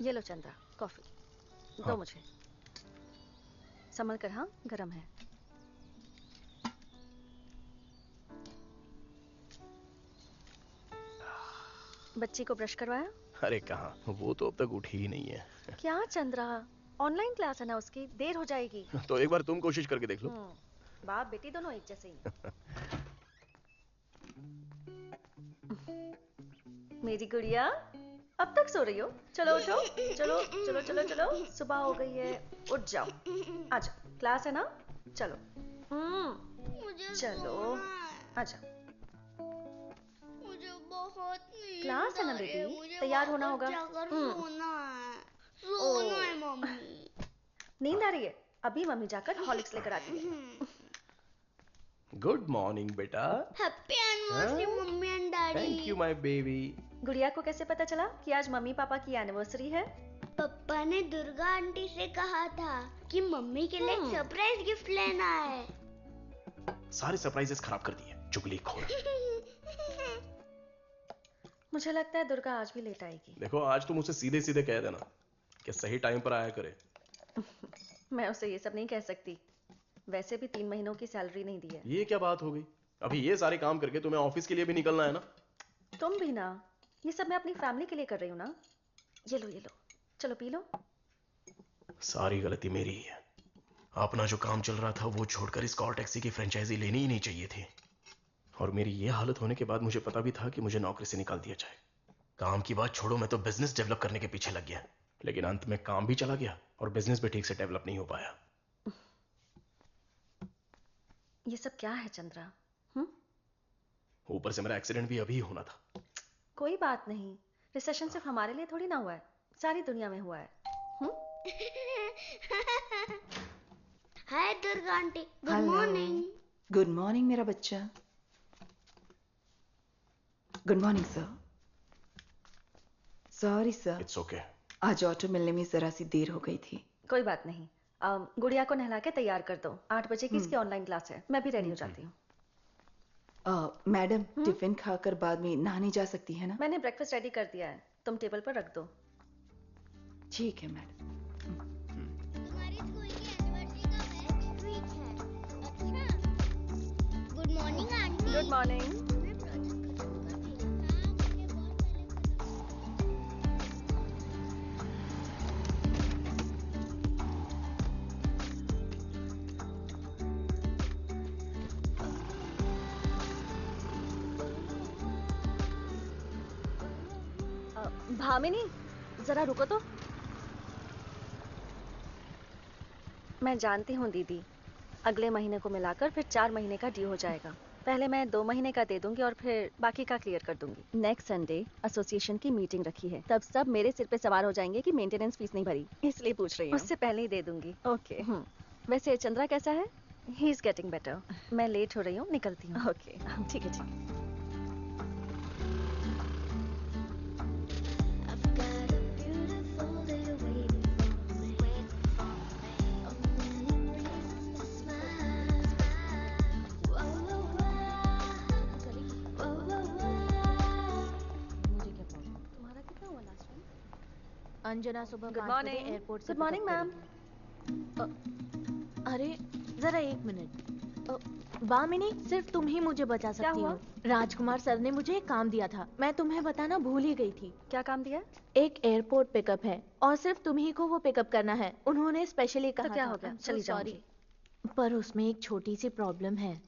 ये लो चंद्रा, कॉफी हाँ। दो मुझे। संभल कर, हाँ, गरम है। बच्ची को ब्रश करवाया? अरे कहाँ, वो तो अब तक उठी ही नहीं है। क्या चंद्रा, ऑनलाइन क्लास है ना उसकी, देर हो जाएगी। तो एक बार तुम कोशिश करके देख लो। बाप बेटी दोनों एक जैसे ही हैं। मेरी गुड़िया, अब तक सो रही हो? चलो उठो, चलो चलो चलो चलो, सुबह हो गई है, उठ जाओ। आजा, क्लास है ना, चलो। मुझे चलो आजा। मुझे बहुत नींद क्लास है ना आ रही बेटी, मुझे तैयार होना होगा। जाकर सोना है मम्मी। नींद आ रही है? अभी मम्मी जाकर हॉर्लिक्स लेकर आती है। गुड मॉर्निंग बेटा। Happy anniversary mummy and daddy. Thank you my baby. गुड़िया को कैसे पता चला कि आज मम्मी पापा की एनिवर्सरी है? पापा ने दुर्गा आंटी से कहा था कि मम्मी के लिए एक सरप्राइज गिफ्ट लेना है। सारे सरप्राइजेस खराब कर दिए, चुगलीखोर। मुझे लगता है दुर्गा आज भी लेट आएगी। देखो, आज तुम उसे सीधे सीधे कह देना कि सही टाइम पर आया करे। मैं उसे ये सब नहीं कह सकती, वैसे भी 3 महीनों की सैलरी नहीं दी है। ये क्या बात हो गई? अभी ये सारे काम करके तुम्हें ऑफिस के लिए भी निकलना है ना। तुम भी ना, ये सब मैं अपनी फैमिली के लिए कर रही हूँ ना। ये लो, चलो पी लो। सारी गलती मेरी ही है। अपना जो काम चल रहा था वो छोड़कर इस कॉल टैक्सी की फ्रेंचाइजी लेनी ही नहीं चाहिए थी। और मेरी ये हालत होने के बाद मुझे पता भी था कि मुझे नौकरी से निकाल दिया जाए। काम की बात छोड़ो, मैं तो बिजनेस डेवलप करने के पीछे लग गया, लेकिन अंत में काम भी चला गया और बिजनेस भी ठीक से डेवलप नहीं हो पाया। ये सब क्या है चंद्रा? ऊपर से मेरा एक्सीडेंट भी अभी होना था। कोई बात नहीं, रिसेशन सिर्फ हमारे लिए थोड़ी ना हुआ है, सारी दुनिया में हुआ है। Hi Durga aunty, good morning. Good morning मेरा बच्चा। Good morning sir. Sorry sir, it's okay. आज ऑटो मिलने में जरा सी देर हो गई थी। कोई बात नहीं। गुड़िया को नहला के तैयार कर दो, 8 बजे की इसकी ऑनलाइन क्लास है। मैं भी रेडी हो जाती हूँ। मैडम, टिफिन खाकर बाद में नहाने जा सकती है ना? मैंने ब्रेकफास्ट रेडी कर दिया है, तुम टेबल पर रख दो। ठीक है मैडम। तुम्हारी स्कूल की एनिवर्सरी का बेस्ट वीक है। अच्छा, good morning aunty. Good morning. Bhamini, जरा रुको तो। मैं जानती हूँ दीदी, अगले महीने को मिलाकर फिर 4 महीने का ड्यू हो जाएगा। पहले मैं 2 महीने का दे दूंगी और फिर बाकी का क्लियर कर दूंगी। नेक्स्ट संडे एसोसिएशन की मीटिंग रखी है, तब सब मेरे सिर पे सवार हो जाएंगे कि मेंटेनेंस फीस नहीं भरी, इसलिए पूछ रही हूँ। उससे पहले ही दे दूंगी। ओके। वैसे चंद्रा कैसा है? He is getting better. मैं लेट हो रही हूँ, निकलती हूँ। ओके ठीक है, ठीक है। अंजना सुबह गुड 5 बजे मॉर्निंग। एयरपोर्ट से गुड मॉर्निंग मैम। अरे जरा 1 मिनट। बामिनी, सिर्फ तुम ही मुझे बचा सकती हो। राजकुमार सर ने मुझे एक काम दिया था, मैं तुम्हें बताना भूल ही गई थी। क्या काम दिया? एक एयरपोर्ट पिकअप है और सिर्फ तुम ही को वो पिकअप करना है। उन्होंने स्पेशली कहा तो क्या था। हो गया? चली जाऊंगी। पर उसमें एक छोटी सी प्रॉब्लम है।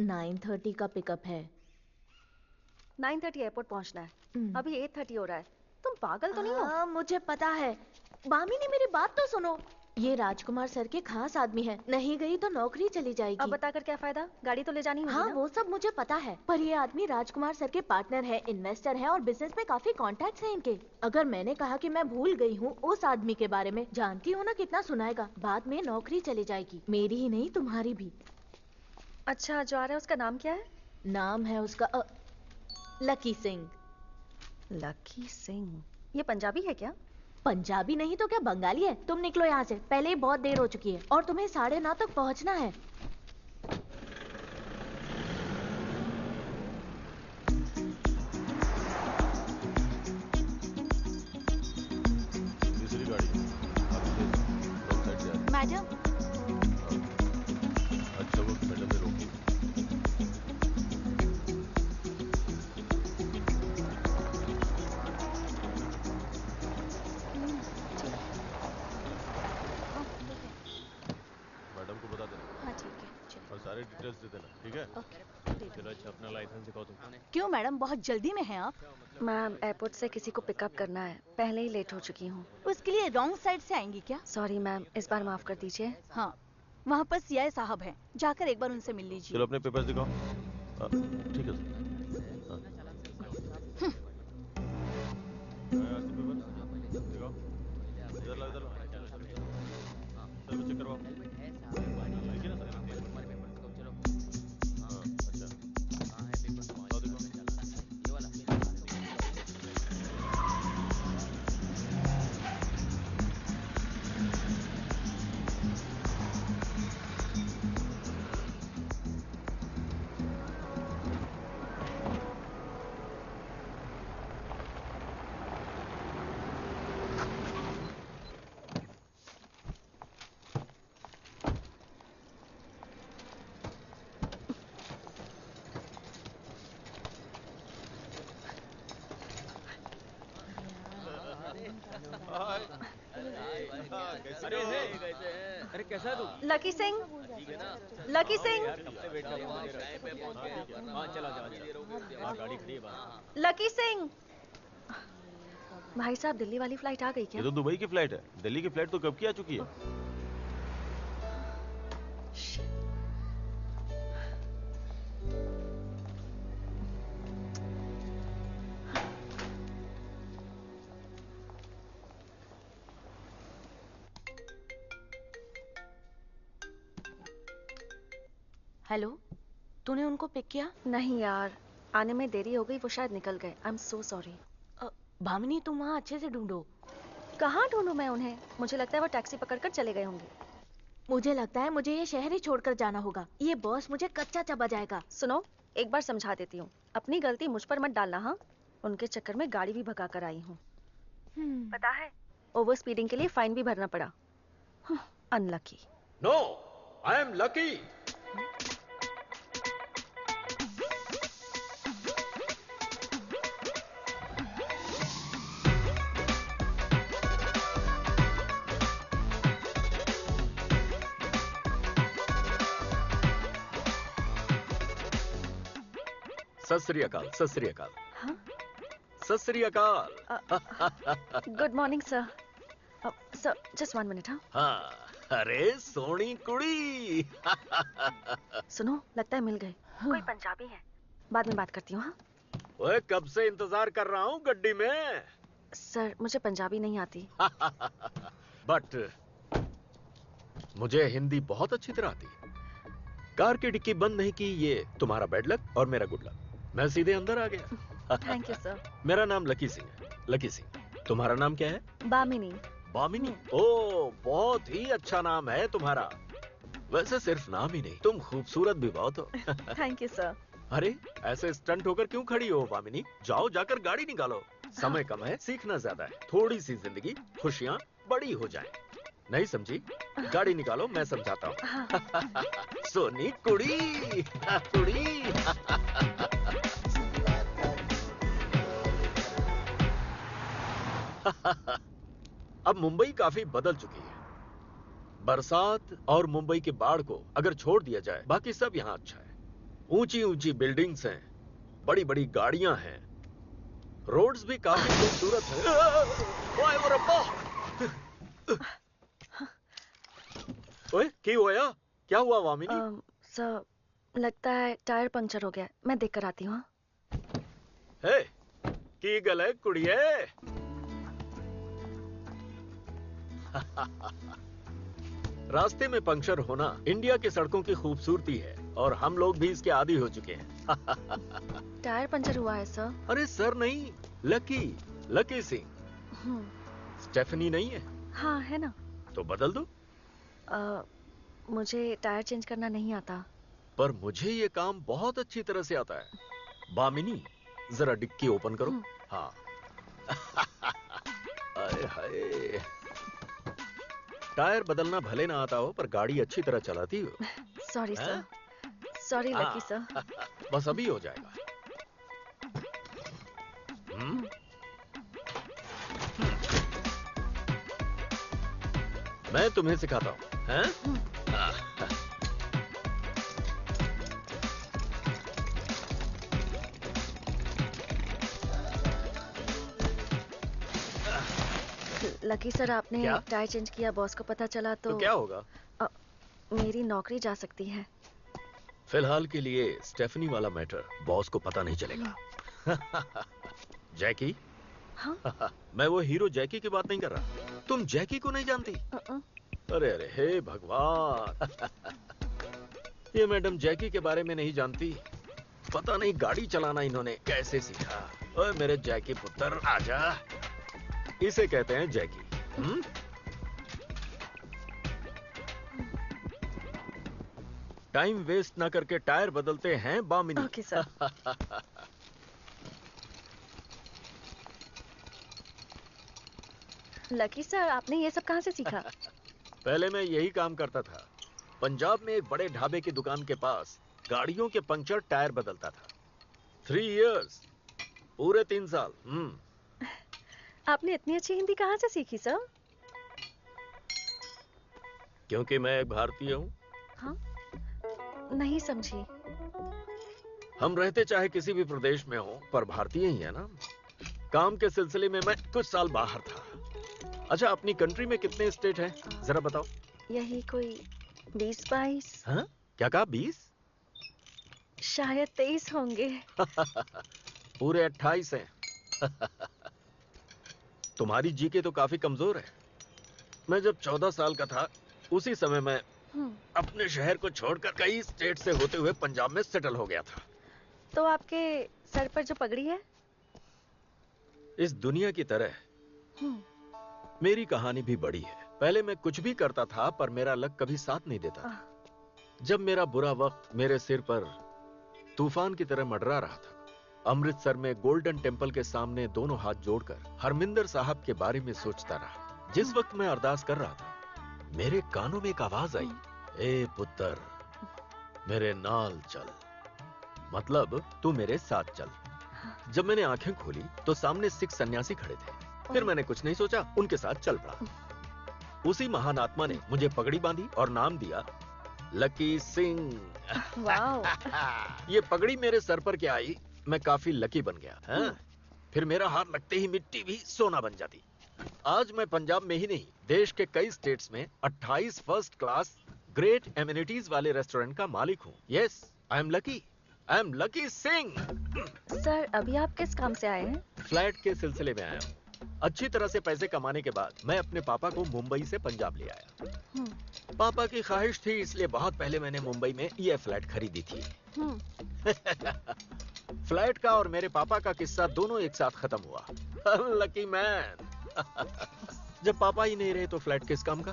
9:30 का पिकअप है। 9:30 एयरपोर्ट पहुंचना है। अभी 8:30 हो रहा है। तुम पागल तो नहीं हो? मुझे पता है। बामिनी, मेरी बात तो सुनो। ये राजकुमार सर के खास आदमी है, नहीं गई तो नौकरी चली जाएगी। अब बताकर क्या फायदा, गाड़ी तो ले जानी होगी हाँ ना? वो सब मुझे पता है, पर ये आदमी राजकुमार सर के पार्टनर है, इन्वेस्टर है और बिजनेस में काफी कॉन्टैक्ट्स हैं इनके। अगर मैंने कहा कि मैं भूल गई हूँ उस आदमी के बारे में, जानती हो ना कितना सुनाएगा। बाद में नौकरी चली जाएगी, मेरी ही नहीं तुम्हारी भी। अच्छा, जो आ रहा है उसका नाम क्या है? नाम है उसका लकी सिंह। लकी सिंह? ये पंजाबी है क्या? पंजाबी नहीं तो क्या बंगाली है। तुम निकलो यहाँ से, पहले ही बहुत देर हो चुकी है और तुम्हें 9:30 तक पहुँचना है। मैडम। अच्छा वो मैडम ने रोकी। मैडम को बता देना। हाँ ठीक है, चलो। और सारे डिटेल्स दे देना, ठीक है? ओके। चलो अच्छा अपना लाइसेंस दिखाओ तुम। क्यों मैडम, बहुत जल्दी में हैं आप? मैम एयरपोर्ट से किसी को पिकअप करना है, पहले ही लेट हो चुकी हूँ। उसके लिए रॉन्ग साइड से आएंगी क्या? सॉरी मैम, इस बार माफ कर दीजिए। हाँ, वहाँ पर सीआई साहब हैं, जाकर एक बार उनसे मिल लीजिए। चलो अपने पेपर्स दिखाओ। ठीक है सर। हाँ। आरसी पेपर दिखाओ। इधर लो, इधर लो। सर वो चेक करवाओ। देखिए ना सर। हाँ, अच्छा। लाओ दिखाओ। अरे कैसा है तू? लकी सिंह, लकी सिंह, हाँ चला जा। हाँ गाड़ी खड़ी है बाहर। लकी सिंह। भाई साहब, दिल्ली वाली फ्लाइट आ गई ये क्या? तो दुबई की फ्लाइट है। दिल्ली की फ्लाइट तो कब की आ चुकी है। हेलो, तूने उनको पिक किया? नहीं यार, आने में देरी हो गई, वो शायद निकल गए। आई एम सो सॉरी। भामिनी, तुम वहाँ अच्छे से ढूंढो। कहाँ ढूंढूं मैं उन्हें? मुझे लगता है वो टैक्सी पकड़कर चले गए होंगे। मुझे लगता है मुझे ये शहर ही छोड़कर जाना होगा। ये बॉस मुझे कच्चा चबा जाएगा। सुनो, एक बार समझा देती हूँ, अपनी गलती मुझ पर मत डालना। हाँ, उनके चक्कर में गाड़ी भी भगा कर आई हूँ। पता है, ओवर स्पीडिंग के लिए फाइन भी भरना पड़ा। Unlucky. No, I am lucky. सत श्री अकाल, सत श्री अकाल। हाँ? सत श्री अकाल। Good morning sir. Sir just 1 minute. हाँ, हाँ, अरे सोनी कुड़ी। सुनो, लगता है मिल गए। कोई पंजाबी है, बाद में बात करती हूँ। हाँ ओए, कब से इंतजार कर रहा हूँ गड्डी में। सर, मुझे पंजाबी नहीं आती। बट मुझे हिंदी बहुत अच्छी तरह आती है। कार की डिक्की बंद नहीं की, ये तुम्हारा बैड लक और मेरा गुड लक। मैं सीधे अंदर आ गया। Thank you sir. मेरा नाम लकी सिंह है। लकी सिंह। तुम्हारा नाम क्या है? बामिनी। बामिनी। ओ, बहुत ही अच्छा नाम है तुम्हारा। वैसे सिर्फ नाम ही नहीं, तुम खूबसूरत भी बहुत हो। Thank you sir. अरे, ऐसे स्टंट होकर क्यों खड़ी हो बामिनी? जाओ, जाकर गाड़ी निकालो। समय कम है, सीखना ज्यादा है। थोड़ी सी जिंदगी, खुशियाँ बड़ी हो जाए। नहीं समझी? गाड़ी निकालो, मैं समझाता हूँ। सोनी कुड़ी, कुड़ी। अब मुंबई काफी बदल चुकी है। बरसात और मुंबई के बाढ़ को अगर छोड़ दिया जाए, बाकी सब यहाँ अच्छा है। ऊंची ऊंची बिल्डिंग्स हैं, बड़ी बड़ी गाड़ियां हैं, रोड्स भी काफी खूबसूरत हैं। ओए वो रब्बा! ओए, क्या हुआ? क्या हुआ वामिनी? सर, लगता है टायर पंक्चर हो गया है। मैं देख कर आती हूँ। हे, की गल है कुड़िए? रास्ते में पंक्चर होना इंडिया की सड़कों की खूबसूरती है और हम लोग भी इसके आदी हो चुके हैं। टायर पंचर हुआ है सर। अरे सर नहीं, लकी, लकी सिंह। स्टेफनी नहीं है? हाँ है ना। तो बदल दो। मुझे टायर चेंज करना नहीं आता। पर मुझे ये काम बहुत अच्छी तरह से आता है। बामिनी, जरा डिक्की ओपन करो। हाँ। हाय हाय। टायर बदलना भले ना आता हो पर गाड़ी अच्छी तरह चलाती हो। सॉरी हैं? Sir, sorry lucky sir. बस अभी हो जाएगा। हम्म? मैं तुम्हें सिखाता हूँ, हैं? लकी सर, आपने क्या? टायर चेंज किया, बॉस को पता चला तो क्या होगा? मेरी नौकरी जा सकती है। फिलहाल के लिए स्टेफनी वाला मैटर बॉस को पता नहीं चलेगा। जैकी? हाँ? मैं वो हीरो जैकी की बात नहीं कर रहा। तुम जैकी को नहीं जानती? अरे अरे हे भगवान। ये मैडम जैकी के बारे में नहीं जानती। पता नहीं गाड़ी चलाना इन्होंने कैसे सीखा। ओए मेरे जैकी पुत्र आजा। इसे कहते हैं जैकी। टाइम वेस्ट ना करके टायर बदलते हैं Bamini. Okay sir. Lucky sir, आपने ये सब कहाँ से सीखा? पहले मैं यही काम करता था। पंजाब में एक बड़े ढाबे की दुकान के पास गाड़ियों के पंक्चर टायर बदलता था। 3 years, पूरे 3 साल। आपने इतनी अच्छी हिंदी कहाँ से सीखी सर? क्योंकि मैं एक भारतीय हूँ। हाँ? नहीं समझी। हम रहते चाहे किसी भी प्रदेश में हो पर भारतीय ही है ना। काम के सिलसिले में मैं कुछ साल बाहर था। अच्छा, अपनी कंट्री में कितने स्टेट हैं जरा बताओ। यही कोई 20-22। हाँ? क्या कहा? 20? शायद 23 होंगे। पूरे 28 हैं। तुम्हारी जीके तो काफी कमजोर है। मैं जब 14 साल का था उसी समय मैं अपने शहर को छोड़कर कई स्टेट से होते हुए पंजाब में सेटल हो गया था। तो आपके सर पर जो पगड़ी है? इस दुनिया की तरह मेरी कहानी भी बड़ी है। पहले मैं कुछ भी करता था पर मेरा लक कभी साथ नहीं देता था। जब मेरा बुरा वक्त मेरे सिर पर तूफान की तरह मंडरा रहा था, अमृतसर में गोल्डन टेम्पल के सामने दोनों हाथ जोड़कर हरमिंदर साहब के बारे में सोचता रहा। जिस वक्त मैं अरदास कर रहा था मेरे कानों में एक आवाज आई, ए पुत्र मेरे नाल चल, मतलब तू मेरे साथ चल। जब मैंने आंखें खोली तो सामने 6 सन्यासी खड़े थे। फिर मैंने कुछ नहीं सोचा, उनके साथ चल पड़ा। उसी महान आत्मा ने मुझे पगड़ी बांधी और नाम दिया लकी सिंह। वाओ। ये पगड़ी मेरे सर पर क्या आई, मैं काफी लकी बन गया। फिर मेरा हाथ लगते ही मिट्टी भी सोना बन जाती। आज मैं पंजाब में ही नहीं देश के कई स्टेट्स में 28 फर्स्ट क्लास ग्रेट एमिनिटीज वाले रेस्टोरेंट का मालिक हूँ। Yes, I am Lucky Singh. Sir, अभी आप किस काम से आए हैं? फ्लैट के सिलसिले में आया हूँ। अच्छी तरह से पैसे कमाने के बाद मैं अपने पापा को मुंबई से पंजाब ले आया। पापा की ख्वाहिश थी, इसलिए बहुत पहले मैंने मुंबई में ये फ्लैट खरीदी थी। फ्लैट का और मेरे पापा का किस्सा दोनों एक साथ खत्म हुआ। Lucky man. जब पापा ही नहीं रहे तो फ्लैट किस काम का।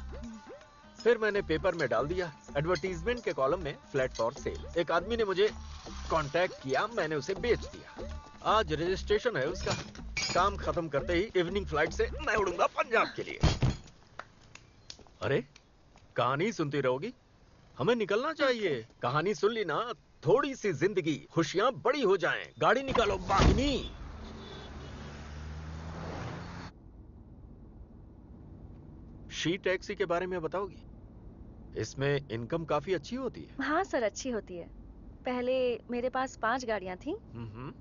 फिर मैंने पेपर में डाल दिया, एडवर्टीजमेंट के कॉलम में फ्लैट फॉर सेल। एक आदमी ने मुझे कांटेक्ट किया, मैंने उसे बेच दिया। आज रजिस्ट्रेशन है उसका। काम खत्म करते ही इवनिंग फ्लाइट से मैं उड़ूंगा पंजाब के लिए। अरे, कहानी सुनती रहोगी? हमें निकलना चाहिए। कहानी सुन ली ना, थोड़ी सी जिंदगी खुशियां बड़ी हो जाएं। गाड़ी निकालो बाहिनी। शी टैक्सी के बारे में बताओगी? इसमें इनकम काफी अच्छी होती है। हाँ सर, अच्छी होती है। पहले मेरे पास 5 गाड़ियाँ थीं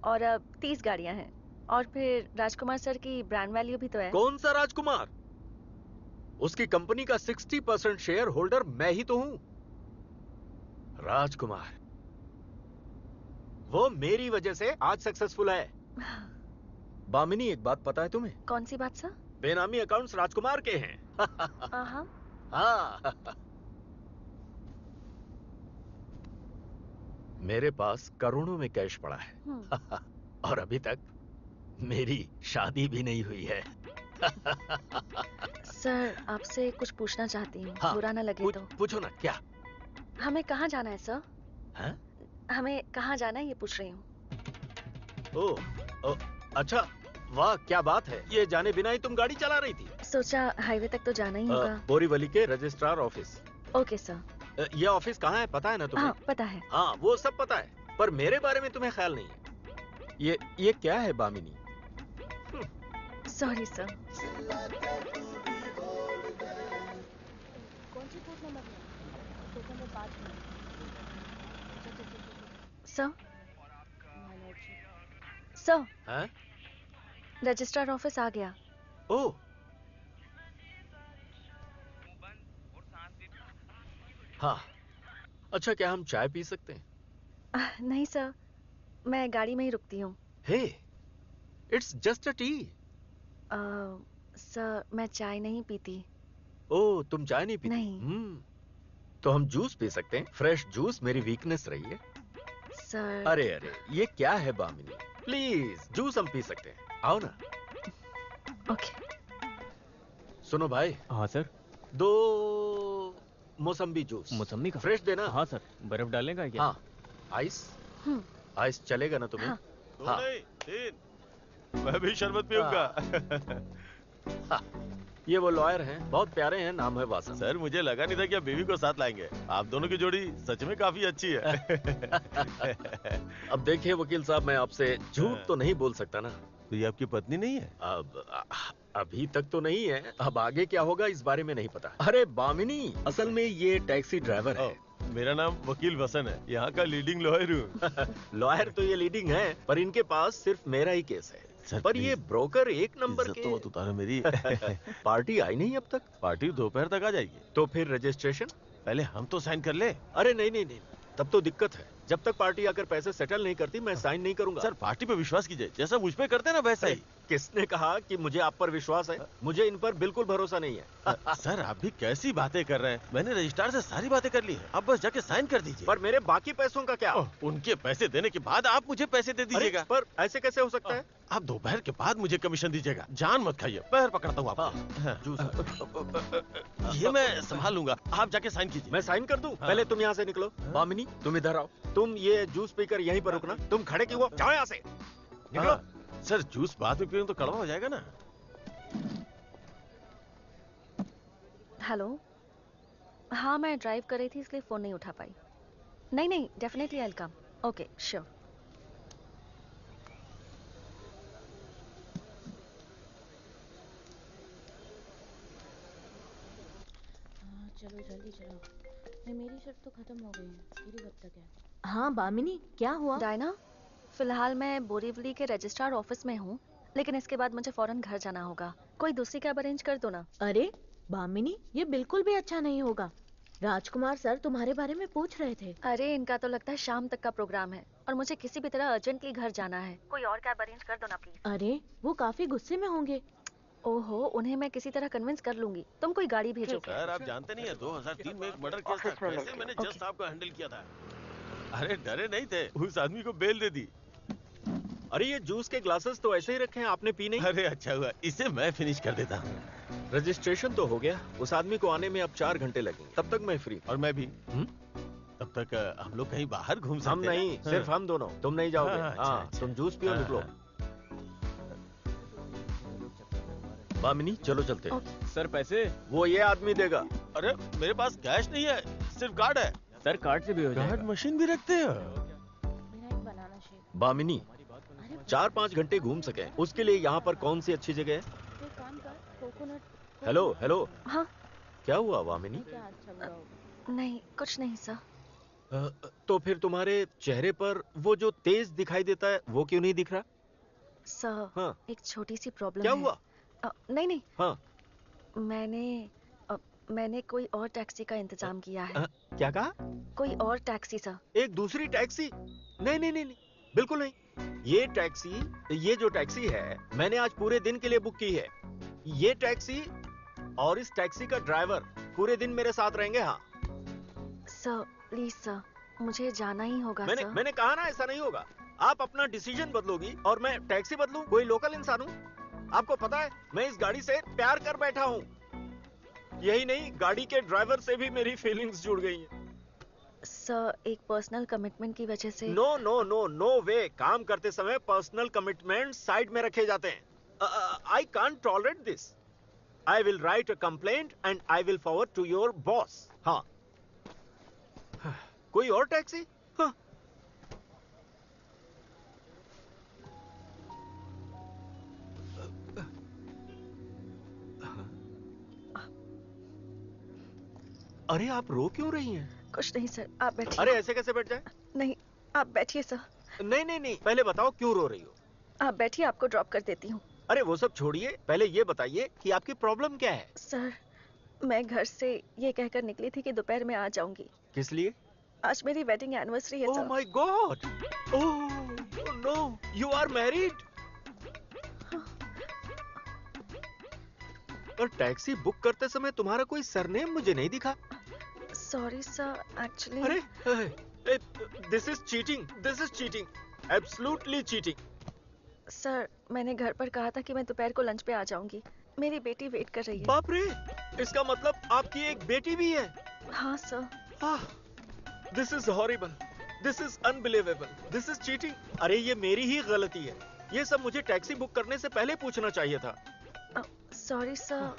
और अब 30 गाड़ियाँ हैं। और फिर राजकुमार सर की ब्रांड वैल्यू भी तो है। कौन सा राजकुमार? उसकी कंपनी का 60% शेयर होल्डर मैं ही तो हूं। राजकुमार, वो मेरी वजह से आज सक्सेसफुल है। बामिनी, एक बात पता है तुम्हें? कौन सी बात सर? बेनामी अकाउंट्स राजकुमार के हैं। हाँ। मेरे पास करोड़ों में कैश पड़ा है। और अभी तक मेरी शादी भी नहीं हुई है। सर, आपसे कुछ पूछना चाहती हूँ। हाँ, बुरा ना लगे तो। पूछो ना। क्या? हमें कहाँ जाना है सर? हाँ? हमें कहाँ जाना है ये पूछ रही हूँ। ओह, अच्छा, वाह क्या बात है, ये जाने बिना ही तुम गाड़ी चला रही थी। सोचा हाईवे तक तो जाना ही होगा। बोरीवली के रजिस्ट्रार ऑफिस। Okay sir. ये ऑफिस कहाँ है पता है ना तुम्हें? हाँ पता है। हाँ वो सब पता है, पर मेरे बारे में तुम्हें ख्याल नहीं है। ये क्या है Bamini? Sorry sir. Sir sir हैं? रजिस्ट्रार ऑफिस आ गया। ओह हाँ, अच्छा क्या हम चाय पी सकते हैं? नहीं सर, मैं गाड़ी में ही रुकती हूँ। Hey, it's just a tea. Sir मैं चाय नहीं पीती। ओह तुम चाय नहीं पीती? नहीं। तो हम जूस पी सकते हैं। फ्रेश जूस मेरी वीकनेस रही है। सर अरे अरे ये क्या है बामिनी, प्लीज जूस हम पी सकते हैं, आओ ना। ओके। सुनो भाई। हाँ सर। 2 मौसम्बी जूस। मौसम्बी का? फ्रेश देना। हाँ सर। बर्फ डालने का क्या? हाँ। आइस? आइस चलेगा ना तुम्हें? हाँ। 2 नहीं 3। मैं भी शरबत पीऊंगा। हाँ। ये वो लॉयर हैं, बहुत प्यारे हैं, नाम है वासन। सर मुझे लगा नहीं था कि आप बीवी को साथ लाएंगे। आप दोनों की जोड़ी सच में काफी अच्छी है। अब देखिए वकील साहब, मैं आपसे झूठ तो नहीं बोल सकता ना। तो ये आपकी पत्नी नहीं है? अभी तक तो नहीं है, अब आगे क्या होगा इस बारे में नहीं पता। अरे बामिनी, असल में ये टैक्सी ड्राइवर है। मेरा नाम वकील वसन है, यहाँ का लीडिंग लॉयर हूँ। लॉयर तो ये लीडिंग है, पर इनके पास सिर्फ मेरा ही केस है। सर, पर ये ब्रोकर एक नंबर के। तो मत उतारो मेरी। पार्टी आई नहीं अब तक। पार्टी दोपहर तक आ जाएगी। तो फिर रजिस्ट्रेशन? पहले हम तो साइन कर ले। अरे नहीं नहीं नहीं, तब तो दिक्कत है। जब तक पार्टी आकर पैसे सेटल नहीं करती मैं साइन नहीं करूंगा। सर पार्टी पे विश्वास कीजिए, जैसा मुझ पे करते हैं ना वैसा ही। किसने कहा कि मुझे आप पर विश्वास है? मुझे इन पर बिल्कुल भरोसा नहीं है। सर आप भी कैसी बातें कर रहे हैं? मैंने रजिस्ट्रार से सारी बातें कर ली है, अब बस जाके साइन कर दीजिए। पर मेरे बाकी पैसों का क्या? उनके पैसे देने के बाद आप मुझे पैसे दे दीजिएगा। पर ऐसे कैसे हो सकता है? आप दोपहर के बाद मुझे कमीशन दीजिएगा। जान मत खाइए, पैर पकड़ता हूँ आपको। ये मैं संभाल लूंगा, आप जाके साइन कीजिए। मैं साइन कर दूं? पहले तुम यहाँ से निकलो। बामिनी तुम इधर आओ। तुम ये जूस पीकर यहीं पर रुकना। तुम खड़े क्यों हो? जाओ यहाँ से, निकलो। सर जूस बाद में पीऊं तो कड़वा हो जाएगा ना। हेलो। हाँ मैं ड्राइव कर रही थी इसलिए फोन नहीं उठा पाई। नहीं नहीं, definitely I will come. Okay sure. चलो जल्दी चलो, मेरी शर्ट तो खत्म हो गई है, मेरी कब तक है? हाँ बामिनी क्या हुआ? डायना, फिलहाल मैं बोरीवली के रजिस्ट्रार ऑफिस में हूँ, लेकिन इसके बाद मुझे फौरन घर जाना होगा। कोई दूसरी कैब अरेंज कर दो ना। अरे बामिनी, ये बिल्कुल भी अच्छा नहीं होगा। राजकुमार सर तुम्हारे बारे में पूछ रहे थे। अरे इनका तो लगता है शाम तक का प्रोग्राम है और मुझे किसी भी तरह अर्जेंटली घर जाना है। कोई और कैब अरेंज कर दो ना प्लीज। अरे वो काफी गुस्से में होंगे। ओहो, उन्हें मैं किसी तरह कन्विंस कर लूंगी। तुम कोई गाड़ी भेजो। सर आप जानते नहीं है 2003 में एक मर्डर केस था, कैसे मैंने जज साहब को हैंडल किया था। अरे डरे नहीं थे, उस आदमी को बेल दे दी। अरे ये जूस के ग्लासेस तो ऐसे ही रखे हैं, आपने पी नहीं? अरे अच्छा हुआ, इसे मैं फिनिश कर देता हूँ। रजिस्ट्रेशन तो हो गया, उस आदमी को आने में अब 4 घंटे लगेंगे, तब तक मैं फ्री। और मैं भी। तब तक हम लोग कहीं बाहर घूम सकते हैं। हम नहीं, सिर्फ हम दोनों। तुम नहीं जाओगे। हाँ, तुम जूस पियो, निकलो। बामिनी चलो चलते हैं। सर पैसे? वो ये आदमी देगा। अरे मेरे पास कैश नहीं है, सिर्फ कार्ड है। सर कार्ड से भी हो जाएगा। कार्ड मशीन भी रखते हैं। बामिनी 4-5 घंटे घूम सके, उसके लिए यहाँ पर कौन सी अच्छी जगह है? Hello hello. हाँ क्या हुआ बामिनी? नहीं कुछ नहीं सर। तो फिर तुम्हारे चेहरे पर वो जो तेज दिखाई देता है वो क्यों नहीं दिख रहा? सर हाँ। एक छोटी सी प्रॉब्लम क्या है। हुआ? नहीं नहीं, हाँ। मैंने कोई और टैक्सी का इंतजाम किया है। क्या कहा? कोई और टैक्सी सर। एक दूसरी टैक्सी? नहीं नहीं नहीं नहीं, बिल्कुल नहीं। ये टैक्सी, ये जो टैक्सी है मैंने आज पूरे दिन के लिए बुक की है। ये टैक्सी और इस टैक्सी का ड्राइवर पूरे दिन मेरे साथ रहेंगे। हाँ सर प्लीज सर, मुझे जाना ही होगा। मैंने कहा ना ऐसा नहीं होगा। आप अपना डिसीजन बदलोगी और मैं टैक्सी बदलूं? कोई लोकल इंसान हूँ? आपको पता है मैं इस गाड़ी से प्यार कर बैठा हूँ। यही नहीं, गाड़ी के ड्राइवर से भी मेरी फीलिंग्स जुड़ गई हैं। सर एक पर्सनल कमिटमेंट की वजह से। नो नो नो नो वे। काम करते समय पर्सनल कमिटमेंट साइड में रखे जाते हैं। I can't tolerate this. I will write a complaint and I will forward to your boss. हाँ. कोई और टैक्सी? हाँ. अरे आप रो क्यों रही हैं? कुछ नहीं सर, आप बैठिए। अरे ऐसे कैसे बैठ जाए? नहीं, आप बैठिए सर। नहीं नहीं नहीं, पहले बताओ क्यों रो रही हो? आप बैठिए, आपको ड्रॉप कर देती हूँ। अरे वो सब छोड़िए, पहले ये बताइए कि आपकी प्रॉब्लम क्या है? सर, मैं घर से ये कहकर निकली थी कि दोपहर में आ जाऊंगी। किस लिए? आज मेरी वेडिंग एनिवर्सरी है oh sir. My god! Oh no, you are married? और टैक्सी बुक करते समय तुम्हारा कोई सरनेम मुझे नहीं दिखा। Sorry sir, actually. अरे this is cheating, this is cheating, absolutely cheating. Sir, मैंने घर पर कहा था कि मैं दोपहर को लंच पे आ जाऊंगी। मेरी बेटी वेट कर रही है। बाप रे, इसका मतलब आपकी एक बेटी भी है? हाँ sir. This is horrible, this is unbelievable, this is cheating. अरे ये मेरी ही गलती है, ये सब मुझे टैक्सी बुक करने से पहले पूछना चाहिए था। सॉरी सर,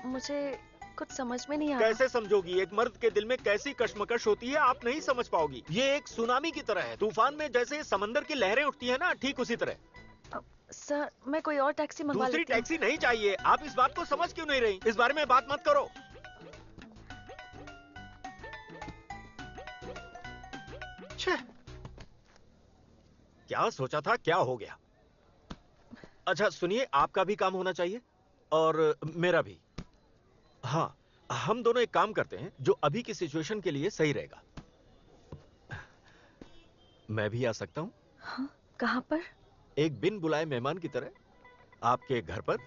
मुझे कुछ समझ में नहीं आ रहा। कैसे समझोगी? एक मर्द के दिल में कैसी कश्मकश होती है आप नहीं समझ पाओगी। ये एक सुनामी की तरह है, तूफान में जैसे समंदर की लहरें उठती है ना, ठीक उसी तरह। सर, मैं कोई और टैक्सी मंगवा लेती हूँ। दूसरी टैक्सी नहीं चाहिए। आप इस बात को समझ क्यों नहीं रही? इस बारे में बात मत करो। छे, क्या सोचा था, क्या हो गया? अच्छा सुनिए, आपका भी काम होना चाहिए और मेरा भी। हाँ, हम दोनों एक काम करते हैं जो अभी की सिचुएशन के लिए सही रहेगा। मैं भी आ सकता हूँ? हाँ, कहाँ पर? एक बिन बुलाए मेहमान की तरह आपके घर पर।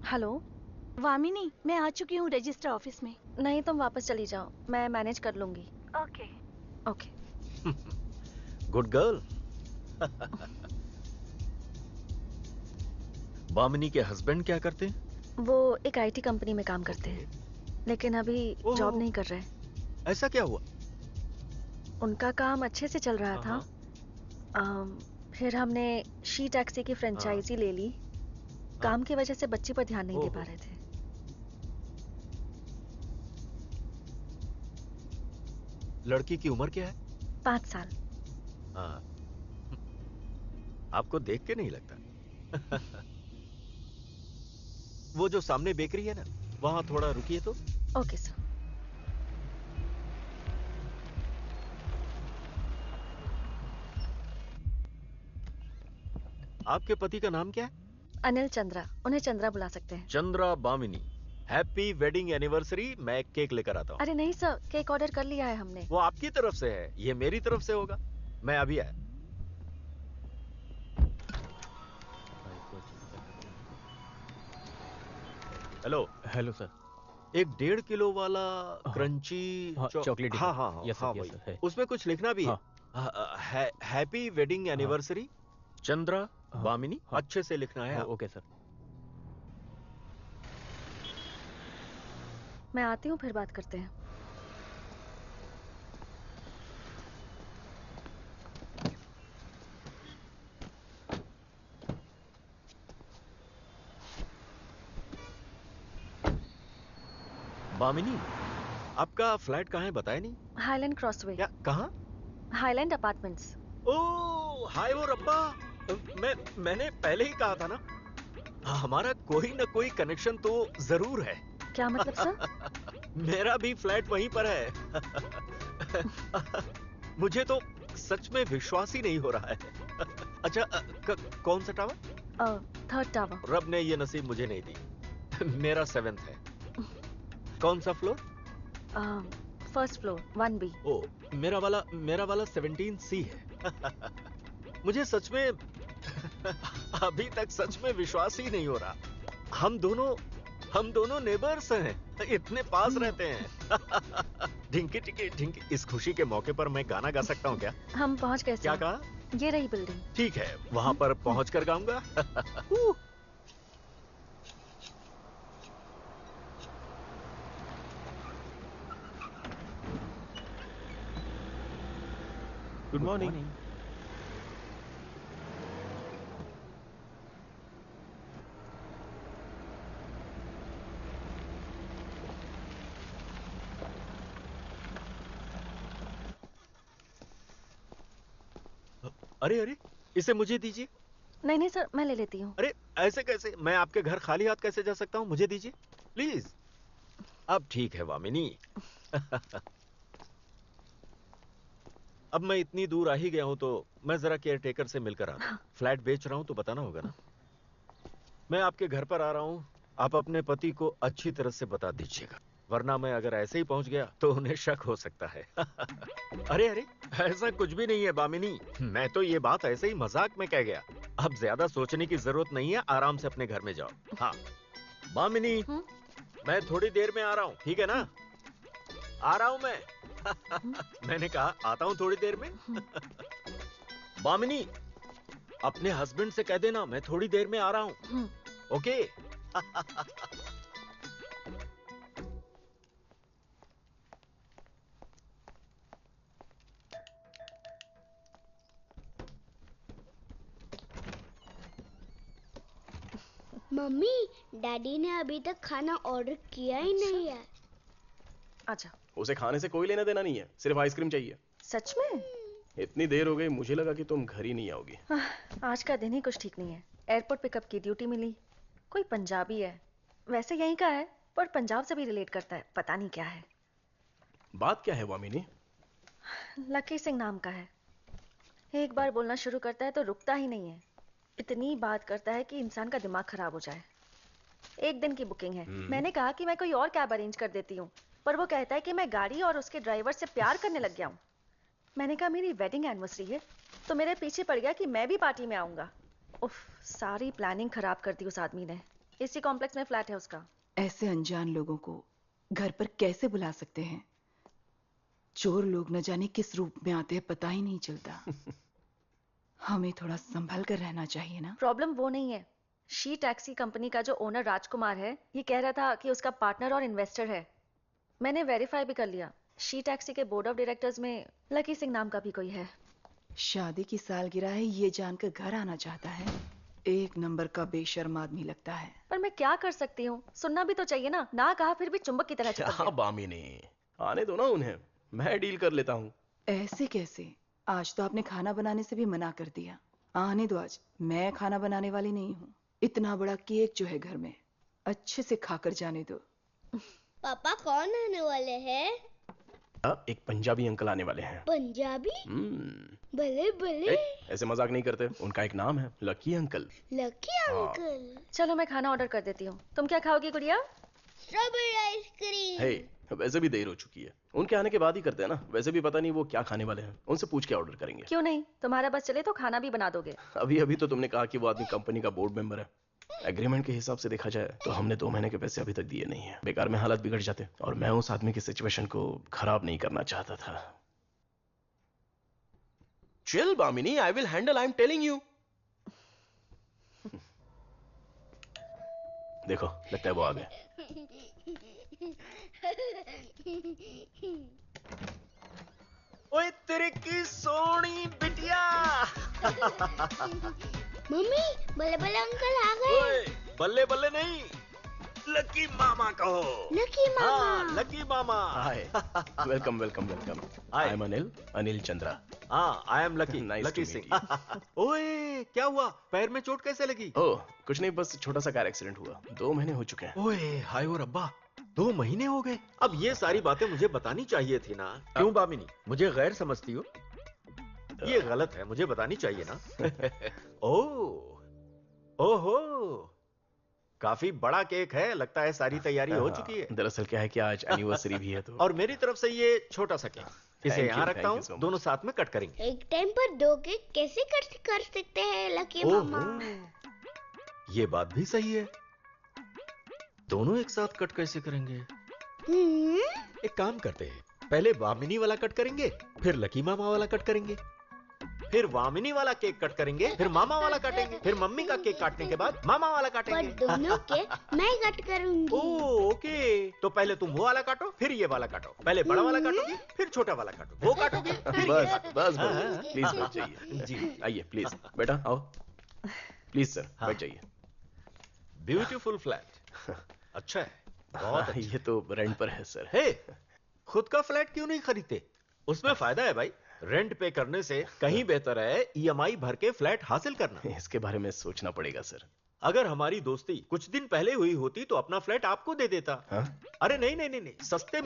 हेलो वामिनी, मैं आ चुकी हूँ रजिस्टर ऑफिस में। नहीं, तुम वापस चली जाओ, मैं मैनेज कर लूंगी। Okay okay. Good girl. Vamini के हस्बैंड क्या करते हैं? वो एक आईटी कंपनी में काम करते हैं, लेकिन अभी जॉब नहीं कर रहे। ऐसा क्या हुआ? उनका काम अच्छे से चल रहा था। फिर हमने शी टैक्सी की फ्रेंचाइजी ले ली। काम की वजह से बच्ची पर ध्यान नहीं दे पा रहे थे। लड़की की उम्र क्या है? 5 साल। हाँ, आपको देख के नहीं लगता। वो जो सामने बेकरी है ना, वहां थोड़ा रुकिए तो। Okay sir. आपके पति का नाम क्या है? अनिल चंद्रा, उन्हें चंद्रा बुला सकते हैं। Chandra Bamini, happy wedding anniversary. मैं केक लेकर आता हूँ। अरे नहीं सर, केक ऑर्डर कर लिया है हमने। वो आपकी तरफ से है, ये मेरी तरफ से होगा। मैं अभी आया। हेलो। Hello sir. एक 1.5 किलो वाला क्रंची चॉकलेट। हाँ हाँ हाँ, यस हाँ सर, वही। यस सर, उसमें कुछ लिखना भी है। Happy wedding anniversary Chandra Bamini. अच्छे से लिखना है। Okay sir. मैं आती हूँ, फिर बात करते हैं। बामिनी, आपका फ्लैट कहाँ है बताया नहीं? Highland crossway. क्या? कहाँ? Highland apartments. ओह हाय वो रब्बा, मैंने पहले ही कहा था ना, हमारा कोई ना कोई कनेक्शन तो जरूर है। क्या मतलब सर? मेरा भी फ्लैट वहीं पर है। मुझे तो सच में विश्वास ही नहीं हो रहा है। अच्छा कौन सा टावर? 3rd tower. रब ने ये नसीब मुझे नहीं दी। मेरा 7th है। कौन सा फ्लोर? 1st floor 1B। ओ, मेरा वाला 17C है। मुझे सच में अभी तक सच में विश्वास ही नहीं हो रहा। हम दोनों नेबर्स हैं, इतने पास रहते हैं। ढिंकी टिकी ढिंकी। इस खुशी के मौके पर मैं गाना गा सकता हूँ क्या? हम पहुँच गए। क्या कहा? ये रही बिल्डिंग। ठीक है, वहां पर पहुंच कर गाऊंगा। Good morning. अरे अरे, इसे मुझे दीजिए। नहीं नहीं सर, मैं ले लेती हूँ। अरे ऐसे कैसे? मैं आपके घर खाली हाथ कैसे जा सकता हूँ? मुझे दीजिए प्लीज। अब ठीक है वामिनी। अब मैं इतनी दूर आ ही गया हूं तो मैं जरा केयर टेकर से मिलकर आता हूं। फ्लैट बेच रहा हूं तो बताना होगा ना। मैं आपके घर पर आ रहा हूं, आप अपने पति को अच्छी तरह से बता दीजिएगा, वरना मैं अगर ऐसे ही पहुंच गया तो उन्हें शक हो सकता है। अरे अरे, ऐसा कुछ भी नहीं है बामिनी, मैं तो ये बात ऐसे ही मजाक में कह गया। अब ज्यादा सोचने की जरूरत नहीं है, आराम से अपने घर में जाओ। हाँ बामिनी, मैं थोड़ी देर में आ रहा हूँ, ठीक है ना? आ रहा हूं मैं। मैंने कहा आता हूं थोड़ी देर में। बामिनी, अपने हस्बैंड से कह देना मैं थोड़ी देर में आ रहा हूं। ओके? मम्मी, डैडी ने अभी तक खाना ऑर्डर किया ही नहीं है। अच्छा। उसे खाने से कोई लेना देना नहीं है, सिर्फ आइसक्रीम चाहिए। सच में? इतनी देर हो गई, मुझे लगा कि तुम घर ही नहीं आओगी। आज का दिन ही कुछ ठीक नहीं है। एयरपोर्ट पिकअप की ड्यूटी मिली, कोई पंजाबी है, वैसे यहीं का है पर पंजाब से भी रिलेट करता है, पता नहीं क्या है। बात क्या है वामिनी? लकी सिंह नाम का है। एक बार बोलना शुरू करता है तो रुकता ही नहीं है। इतनी बात करता है कि इंसान का दिमाग खराब हो जाए। एक दिन की बुकिंग है। मैंने कहा कि मैं कोई और कैब अरेंज कर देती हूँ, पर वो कहता है कि मैं गाड़ी और उसके ड्राइवर से प्यार करने लग गया हूँ। मैंने कहा मेरी वेडिंग एनिवर्सरी है, तो मेरे पीछे पड़ गया कि मैं भी पार्टी में आऊंगा। उफ, सारी प्लानिंग खराब कर दी उस आदमी ने। इसी कॉम्प्लेक्स में फ्लैट है उसका। ऐसे अनजान लोगों को घर पर कैसे बुला सकते हैं? चोर लोग न जाने किस रूप में आते हैं, पता ही नहीं चलता। हमें थोड़ा संभल कर रहना चाहिए ना। प्रॉब्लम वो नहीं है। शी टैक्सी कंपनी का जो ओनर राजकुमार है, ये कह रहा था कि उसका पार्टनर और इन्वेस्टर है। मैंने वेरीफाई भी कर लिया। शी टैक्सी के बोर्ड ऑफ डायरेक्टर्स में लकी सिंह नाम का भी कोई है। शादी की सालगिरह है ये जानकर घर आना चाहता है। एक नंबर का बेशर्म आदमी लगता है। पर मैं क्या कर सकती हूँ? सुनना भी तो चाहिए ना। ना कहा फिर भी चुंबक की तरह चिपक क्या गया। बामिनी, आने दो ना उन्हें, मैं डील कर लेता हूँ। ऐसे कैसे? आज तो आपने खाना बनाने से भी मना कर दिया। आने दो आज, मैं खाना बनाने वाली नहीं हूँ। इतना बड़ा केक जो है घर में, अच्छे से खाकर जाने दो। पापा कौन आने वाले हैं? एक पंजाबी अंकल आने वाले हैं। पंजाबी? भले भले। ऐसे मजाक नहीं करते, उनका एक नाम है लकी अंकल। Lucky uncle. चलो मैं खाना ऑर्डर कर देती हूँ। तुम क्या खाओगी गुड़िया? Strawberry ice cream. हे, वैसे भी देर हो चुकी है, उनके आने के बाद ही करते हैं ना। वैसे भी पता नहीं वो क्या खाने वाले हैं, उनसे पूछ के ऑर्डर करेंगे। क्यों नहीं, तुम्हारा बस चले तो खाना भी बना दोगे। अभी अभी तो तुमने कहा कि वो आदमी कंपनी का बोर्ड मेंबर है। एग्रीमेंट के हिसाब से देखा जाए तो हमने 2 महीने के पैसे अभी तक दिए नहीं है। बेकार में हालत बिगड़ जाते, और मैं उस आदमी की सिचुएशन को खराब नहीं करना चाहता था। Chill Bamini, I will handle, I am telling you. देखो, लगता है वो आ गए। ओए तेरे की सोनी बिटिया। मम्मी, बल्ले बल्ले अंकल आ गए। ओए, बल्ले बल्ले नहीं, लकी मामा कहो। लकी मामा। हाँ, लकी मामा। Hi, welcome welcome welcome. I am Anil Chandra. हाँ, I am Lucky, Nice Lucky to Singh. meet ओए, क्या हुआ? पैर में चोट कैसे लगी? ओह, कुछ नहीं, बस छोटा सा कार एक्सीडेंट हुआ। 2 महीने हो चुके हैं। ओए, हाय और अब्बा, 2 महीने हो गए। अब ये सारी बातें मुझे बतानी चाहिए थी ना। क्यों बामिनी, मुझे गैर समझती हो? ये गलत है, मुझे बतानी चाहिए ना। ओहो, काफी बड़ा केक है, लगता है सारी तैयारी हो चुकी है। दरअसल क्या है कि आज एनिवर्सरी भी है तो। और मेरी तरफ से ये छोटा सा केक, इसे Thank यहाँ you, रखता thank हूँ, you so much. दोनों साथ में कट करेंगे। एक टाइम पर 2 केक कैसे कर सकते हैं लकी मामा? ये बात भी सही है, दोनों एक साथ कट कैसे करेंगे? एक काम करते हैं, पहले बामिनी वाला कट करेंगे, फिर लकी मामा वाला कट करेंगे। फिर वामिनी वाला केक कट करेंगे, फिर मामा वाला काटेंगे, फिर मम्मी का केक काटने के बाद मामा वाला काटेंगे। पर दोनों के मैं कट करूंगी। ओके, तो पहले तुम वो वाला काटो, फिर ये वाला काटो। पहले बड़ा वाला काटोगी, फिर छोटा वाला काटो। वो काटोगी, फिर ये। बस बस हाँ, बस, प्लीज बैठ जाइए। जी। आइए प्लीज, बेटा आओ। प्लीज सर, हाँ। बैठ जाइए। ब्यूटीफुल फ्लैट, अच्छा है, बहुत हाँ, अच्छा। ये तो रेंट पर है सर। हे, खुद का फ्लैट क्यों नहीं खरीदते? उसमें फायदा है भाई। रेंट पे करने से कहीं बेहतर है ईएमआई भर के फ्लैट हासिल करना। इसके बारे में सोचना पड़ेगा सर। अगर हमारी दोस्ती कुछ दिन पहले हुई होती तो अपना फ्लैट आपको दे देता। हाँ? अरे नहीं नहीं नहीं नहीं, सस्ते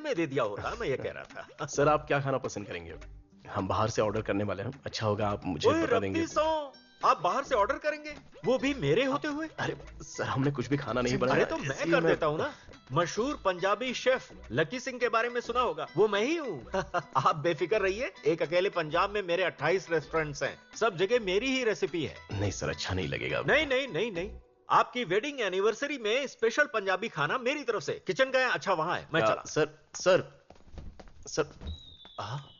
में दे दिया होता, मैं ये कह रहा था। सर आप क्या खाना पसंद करेंगे? हम बाहर से ऑर्डर करने वाले हैं, अच्छा होगा आप मुझे ओए बता देंगे। रब्बी सौ, आप बाहर से ऑर्डर करेंगे, वो भी मेरे होते हुए? अरे सर हमने कुछ भी खाना नहीं बनाया। अरे तो मैं इसलिए कर देता हूँ ना। मशहूर पंजाबी शेफ लकी सिंह के बारे में सुना होगा, वो मैं ही हूँ। आप बेफिक्र रहिए, एक अकेले पंजाब में मेरे 28 रेस्टोरेंट्स हैं, सब जगह मेरी ही रेसिपी है। नहीं सर, अच्छा नहीं लगेगा। नहीं नहीं नहीं नहीं, आपकी वेडिंग एनिवर्सरी में स्पेशल पंजाबी खाना मेरी तरफ से। किचन गया, अच्छा वहां है, मैं चला। सर सर सर हाँ,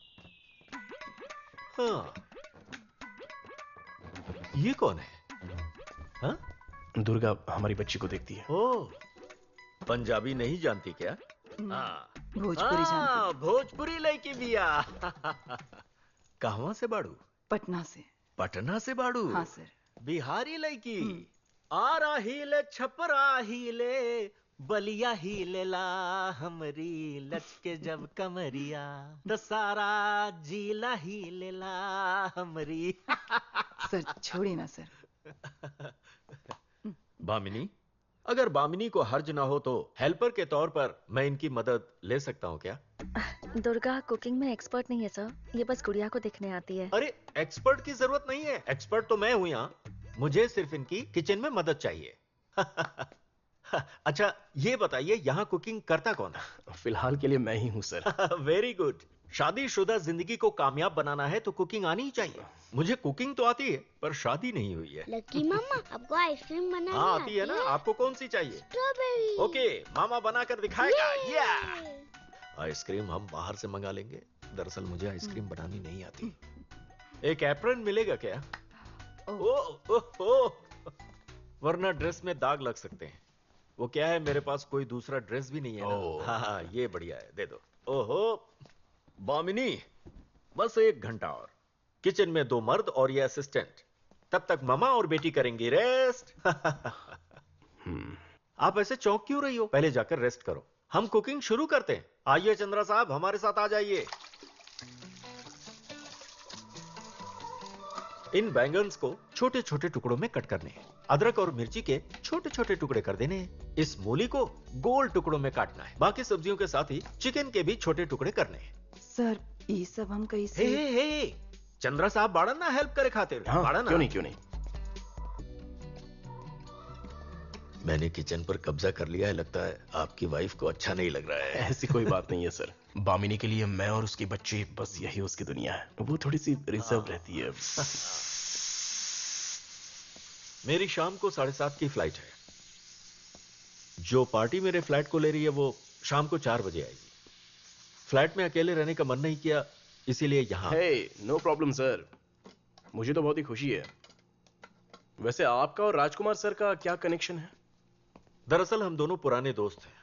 ये कौन है? हाँ? दुर्गा हमारी बच्ची को देखती है। ओ, पंजाबी नहीं जानती क्या? हाँ, भोजपुरी जानती। भोजपुरी लड़की बिया। कहाँ से बाड़ू? पटना से। पटना से बाड़ू? हाँ सर। बिहारी लड़की। आ रही ले छपरा ही ले, बलिया ही ले ला हमरी, लचके जब कमरिया तो सारा जिला ही ले ला हमरी। सर छोड़िए ना सर। बामिनी, अगर बामिनी को हर्ज ना हो तो हेल्पर के तौर पर मैं इनकी मदद ले सकता हूँ क्या? दुर्गा कुकिंग में एक्सपर्ट नहीं है सर, ये बस गुड़िया को देखने आती है। अरे एक्सपर्ट की जरूरत नहीं है, एक्सपर्ट तो मैं हूं यहाँ। मुझे सिर्फ इनकी किचन में मदद चाहिए। अच्छा ये बताइए, यहाँ कुकिंग करता कौन है? फिलहाल के लिए मैं ही हूँ सर। Very good. शादीशुदा जिंदगी को कामयाब बनाना है तो कुकिंग आनी ही चाहिए। मुझे कुकिंग तो आती है पर शादी नहीं हुई है। लकी मामा, आपको आइसक्रीम बनानी हाँ आती है ना, आपको कौन सी चाहिए? स्ट्रॉबेरी। ओके, मामा बनाकर दिखाएगा। या आइसक्रीम हम बाहर से मंगा लेंगे। दरअसल मुझे आइसक्रीम बनानी नहीं आती। एक एप्रन मिलेगा क्या? ओ, वरना ड्रेस में दाग लग सकते हैं। वो क्या है, मेरे पास कोई दूसरा ड्रेस भी नहीं है ना। हाँ ये बढ़िया है, दे दो। ओहो बामिनी, बस 1 घंटा और। किचन में 2 मर्द और ये असिस्टेंट। तब तक मामा और बेटी करेंगी रेस्ट। आप ऐसे चौंक क्यों रही हो? पहले जाकर रेस्ट करो, हम कुकिंग शुरू करते हैं। आइए चंद्रा साहब, हमारे साथ आ जाइए। इन बैंगन्स को छोटे छोटे टुकड़ों में कट करने हैं। अदरक और मिर्ची के छोटे छोटे टुकड़े कर देने हैं। इस मूली को गोल टुकड़ों में काटना है। बाकी सब्जियों के साथ ही चिकन के भी छोटे टुकड़े करने हैं। सर ये सब हम कैसे? हे चंद्रा साहब बाड़ा ना हेल्प करे खातिर। हाँ, बाड़ा ना। क्यों नहीं। मैंने किचन पर कब्जा कर लिया है, लगता है आपकी वाइफ को अच्छा नहीं लग रहा है। ऐसी कोई बात नहीं है सर। बामिनी के लिए मैं और उसकी बच्ची, बस यही उसकी दुनिया है। वो थोड़ी सी रिजर्व रहती है। मेरी शाम को 7:30 की फ्लाइट है। जो पार्टी मेरे फ्लैट को ले रही है वो शाम को 4 बजे आएगी। फ्लैट में अकेले रहने का मन नहीं किया, इसीलिए यहाँ। नो प्रॉब्लम सर, मुझे तो बहुत ही खुशी है। वैसे आपका और राजकुमार सर का क्या कनेक्शन है? दरअसल हम दोनों पुराने दोस्त हैं।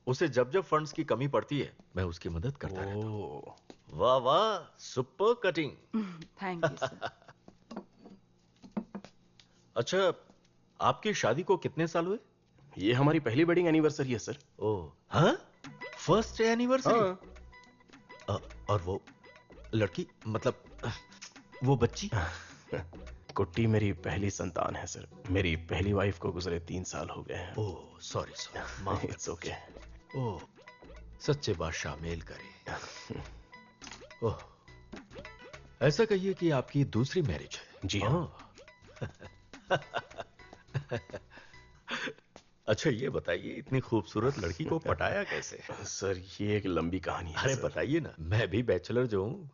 उसे जब जब फंड्स की कमी पड़ती है मैं उसकी मदद करता रहता हूं। वाह वाह, super cutting. Thank you sir. अच्छा, आपकी शादी को कितने साल हुए? ये हमारी पहली वेडिंग एनिवर्सरी है सर। ओह हाँ, फर्स्ट एनिवर्सरी। और वो लड़की, मतलब वो बच्ची? कुट्टी मेरी पहली संतान है सर। मेरी पहली वाइफ को गुजरे 3 साल हो गए हैं। Oh sorry. It's okay. Oh सच्चे बादशाह मेल करे। ओह ऐसा कहिए कि आपकी दूसरी मैरिज है? जी हाँ। अच्छा ये बताइए, इतनी खूबसूरत लड़की को पटाया कैसे? सर ये एक लंबी कहानी है। अरे बताइए ना, मैं भी बैचलर जो हूं।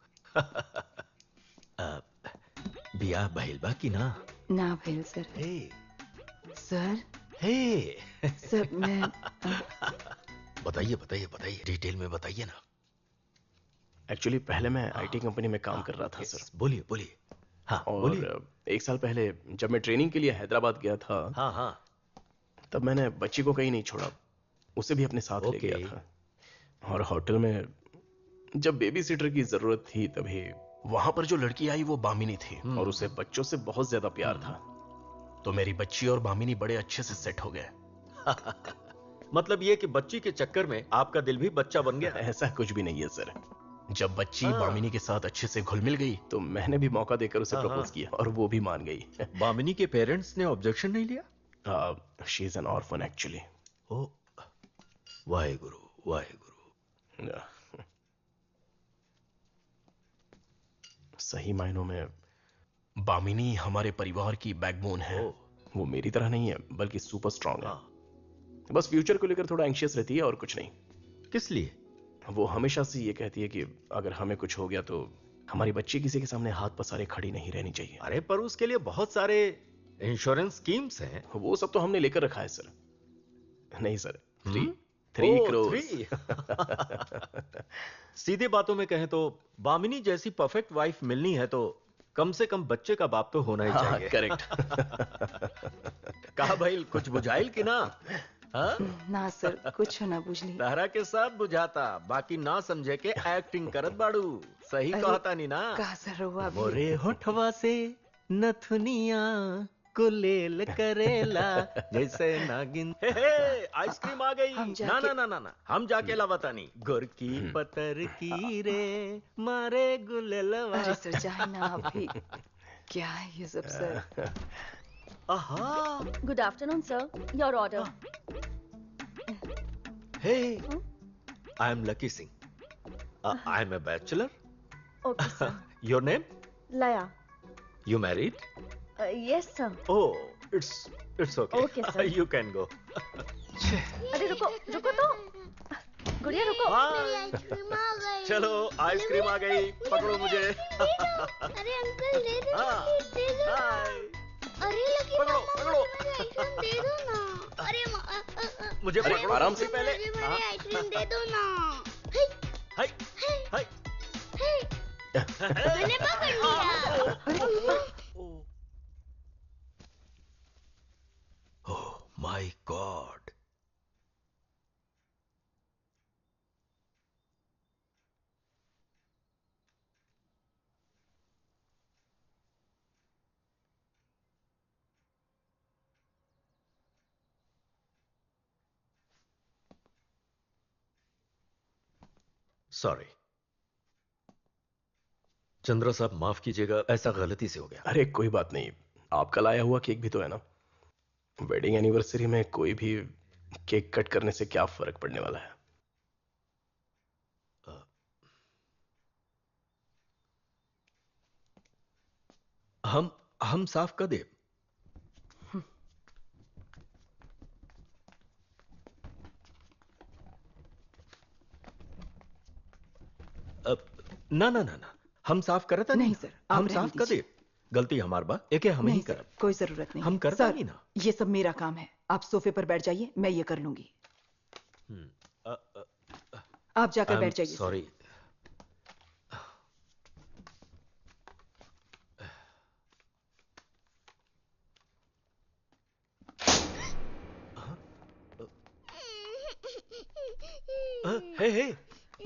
बिया बहिलबा की ना? ना भैल सर। सर सर मैं बताइए डिटेल में बताइए ना। एक्चुअली पहले मैं आईटी कंपनी में काम कर रहा था सर। बोलिए। हाँ और बोलिए। 1 साल पहले जब मैं ट्रेनिंग के लिए हैदराबाद गया था, हाँ हाँ। तब मैंने बच्ची को कहीं नहीं छोड़ा, उसे भी अपने साथ ले ओके। गया था। और होटल में जब बेबी सिटर की जरूरत थी, तभी वहां पर जो लड़की आई वो बामिनी थी और उसे बच्चों से बहुत ज्यादा प्यार था। तो मेरी बच्ची और बामिनी बड़े अच्छे से सेट हो गए। मतलब ये कि बच्ची के चक्कर में आपका दिल भी बच्चा बन गया। ऐसा कुछ भी नहीं है सर। जब बच्ची हाँ। बामिनी के साथ अच्छे से घुल मिल गई तो मैंने भी मौका देकर उसे हाँ, प्रपोज हाँ। किया और वो भी मान गई। बामिनी के पेरेंट्स ने ऑब्जेक्शन नहीं लिया? She is an orphan actually. ओ, वाहेगुरु वाहेगुरु। सही मायनों में बामिनी हमारे परिवार की बैकबोन है। वो मेरी तरह नहीं है, बल्कि सुपर स्ट्रांग है। बस फ्यूचर को लेकर थोड़ा एंग्शियस रहती है और कुछ नहीं। किस लिए? वो हमेशा से ये कहती है कि अगर हमें कुछ हो गया तो हमारी बच्ची किसी के सामने हाथ पसारे खड़ी नहीं रहनी चाहिए। अरे पर उसके लिए बहुत सारे इंश्योरेंस स्कीम्स हैं। वो सब तो हमने लेकर रखा है सर। नहीं सर, 3 ओह, करोड़। 3। सीधे बातों में कहें तो बामिनी जैसी परफेक्ट वाइफ मिलनी है तो कम से कम बच्चे का बाप तो होना ही हाँ, चाहिए। करेक्ट। कहा भाई कुछ बुझाइल कि ना? हाँ? ना सर, कुछ ना बुझली। तारा के साथ बुझाता, बाकी ना समझे के एक्टिंग करत बाड़ू। सही अरे, कहता नहीं ना? कहा सर हुआ भी? मोरे होठवा से नथुनिया कुलेल करेला जैसे नागिन। हे, आइसक्रीम आ गई। हम ना जाके- ना ना ना ना, हम जाके लावतानी। गुर की पतर की रे मारे गुलेलवा। अरे सर जाए ना आप भी। क्या है ये सब सर? आहा। Good afternoon sir, your order. Hey, I am Lucky Singh. I am a bachelor. Okay sir. Your name? लया। You married? Yes sir. Oh, it's okay. Okay, sir. You can go. अरे रुको रुको तो, गुड़िया रुको। मेरी आइसक्रीम आ गई। चलो आइसक्रीम आ गई, पकड़ो मुझे। अरे अंकल दे दो ना, हाँ। दे दो ना। हाय। अरे लकी पकड़ो, मामा, पकड़ो। मुझे मेरी आइसक्रीम दे दो ना। अरे मुझे अरे, पकड़ो। आराम से। पहले। मुझे मेरी हाँ। आइसक्रीम दे दो ना। हाय, हाय। मैंने पकड़ लिया। Oh my God. Sorry Chandra साहब, माफ कीजिएगा, ऐसा गलती से हो गया। अरे कोई बात नहीं, आपका लाया हुआ केक भी तो है ना। वेडिंग एनिवर्सरी में कोई भी केक कट करने से क्या फर्क पड़ने वाला है। हम साफ कर दे। ना ना ना ना, हम साफ करता नहीं सर, आप हम रहने साफ कर दे। दीजिए। गलती हमार बा, एके हम ही नहीं सर, करब। कोई जरूरत नहीं हम है। करता सर, नहीं ना। ये सब मेरा काम है। आप सोफे पर बैठ जाइए, मैं ये कर लूंगी। आप जाकर बैठ जाइए सर। सॉरी। हे,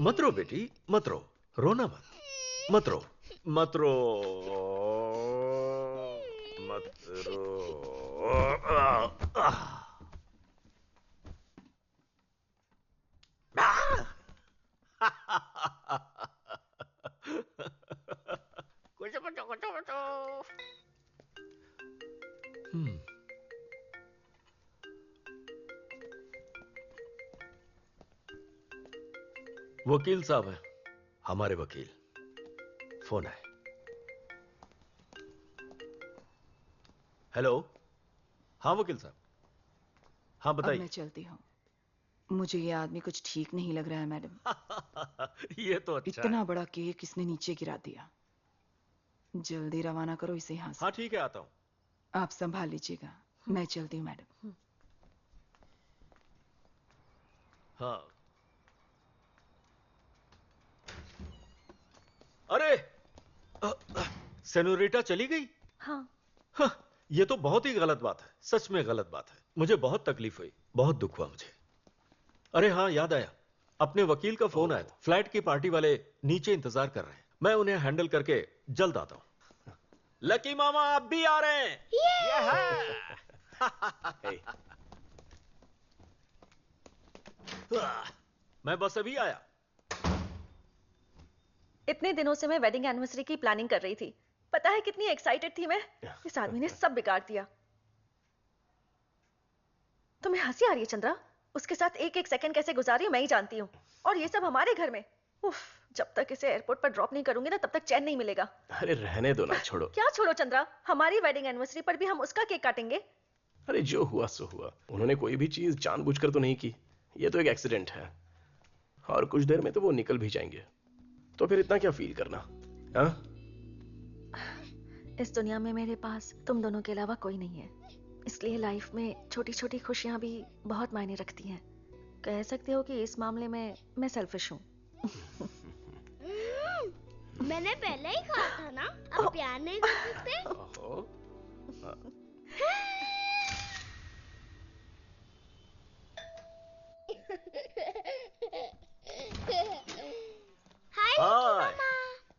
मत रो बेटी, मत रो, रोना मत, मत रो, मत रो, मत रो। कुछ कुछ कुछ कुछ। वकील साहब हैं, हमारे वकील। फोन है। हेलो। हाँ वकील साहब। हाँ अब बताइए। मैं चलती हूँ। मुझे ये आदमी कुछ ठीक नहीं लग रहा है मैडम। ये तो अच्छा इतना है। बड़ा केक इसने नीचे गिरा दिया। जल्दी रवाना करो इसे यहाँ से। हाँ ठीक है, आता हूँ। आप संभाल लीजिएगा। मैं चलती हूँ मैडम। हाँ। अरे सेनोरिटा चली गई? हाँ। हाँ, ये तो बहुत ही गलत बात है, सच में गलत बात है। मुझे बहुत तकलीफ हुई, बहुत दुख हुआ मुझे। अरे हाँ, याद आया, अपने वकील का फोन आया था। फ्लैट की पार्टी वाले नीचे इंतजार कर रहे हैं। मैं उन्हें हैंडल करके जल्द आता हूं। लकी मामा आप भी आ रहे हैं? मैं बस अभी आया। इतने दिनों से मैं वेडिंग एनिवर्सरी की प्लानिंग कर रही थी। पता है कितनी एक्साइटेड थी मैं। इस आदमी ने सब बिगाड़ दिया। तुम्हें हंसी आ रही है चंद्रा? उसके साथ एक एक सेकंड कैसे गुजारी मैं ही जानती हूँ। और ये सब हमारे घर में। उफ, जब तक इसे एयरपोर्ट पर ड्रॉप नहीं करूंगी ना तब तक चैन नहीं मिलेगा। अरे रहने दो ना, छोड़ो। क्या छोड़ो चंद्रा? हमारी वेडिंग एनिवर्सरी पर भी हम उसका केक काटेंगे। अरे जो हुआ सो हुआ। उन्होंने कोई भी चीज जानबूझकर तो नहीं की। ये तो एक एक्सीडेंट है और कुछ देर में तो वो निकल भी जाएंगे, तो फिर इतना क्या फील करना? हाँ? इस दुनिया में मेरे पास तुम दोनों के अलावा कोई नहीं है, इसलिए लाइफ में छोटी छोटी खुशियां भी बहुत मायने रखती हैं। कह सकते हो कि इस मामले में मैं सेल्फिश हूँ। मैंने पहले ही कहा था ना, अब प्यार नहीं कर सकते। हाय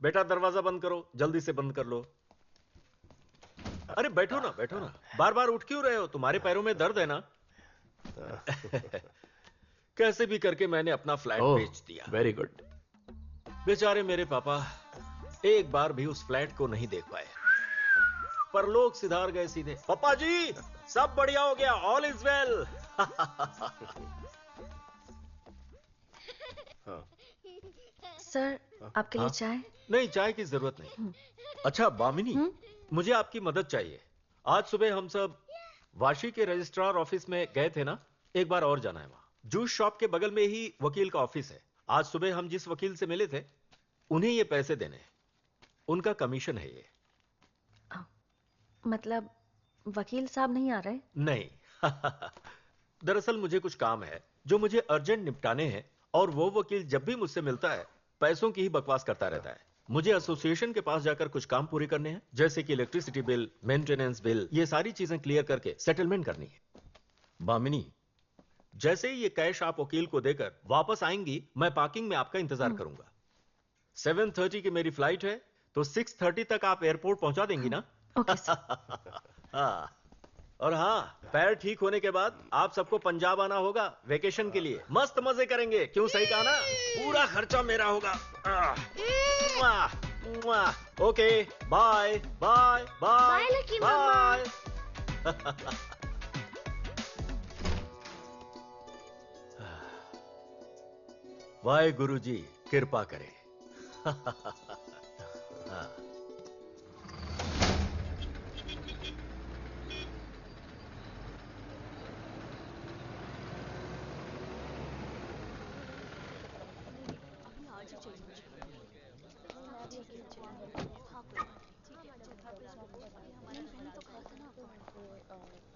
बेटा, दरवाजा बंद करो, जल्दी से बंद कर लो। अरे बैठो ना, बैठो ना। बार बार उठ क्यों रहे हो? तुम्हारे पैरों में दर्द है ना? कैसे भी करके मैंने अपना फ्लैट बेच दिया। Very good. बेचारे मेरे पापा एक बार भी उस फ्लैट को नहीं देख पाए। पर लोग सिधार गए सीधे। पापा जी सब बढ़िया हो गया, ऑल इज वेल। सर आपके लिए चाय? नहीं, चाय की जरूरत नहीं। अच्छा बामिनी, मुझे आपकी मदद चाहिए। आज सुबह हम सब वाशी के रजिस्ट्रार ऑफिस में गए थे ना, एक बार और जाना है वहां। जूस शॉप के बगल में ही वकील का ऑफिस है। आज सुबह हम जिस वकील से मिले थे उन्हें ये पैसे देने हैं, उनका कमीशन है ये। मतलब वकील साहब नहीं आ रहे? नहीं। दरअसल मुझे कुछ काम है जो मुझे अर्जेंट निपटाने हैं, और वो वकील जब भी मुझसे मिलता है पैसों की ही बकवास करता रहता है। मुझे एसोसिएशन के पास जाकर कुछ काम पूरे करने हैं, जैसे कि इलेक्ट्रिसिटी बिल, मेंटेनेंस बिल, ये सारी चीजें क्लियर करके सेटलमेंट करनी है। बामिनी, जैसे ही ये कैश आप वकील को देकर वापस आएंगी, मैं पार्किंग में आपका इंतजार करूंगा। 7:30 की मेरी फ्लाइट है, तो 6:30 तक आप एयरपोर्ट पहुंचा देंगी ना? ओके हाँ, और हाँ, पैर ठीक होने के बाद आप सबको पंजाब आना होगा वेकेशन के लिए। मस्त मजे करेंगे। क्यों, सही कहा ना? पूरा खर्चा मेरा होगा। Okay, bye bye bye Lucky मामा। बाय। वाहे गुरु जी कृपा करे। हाँ।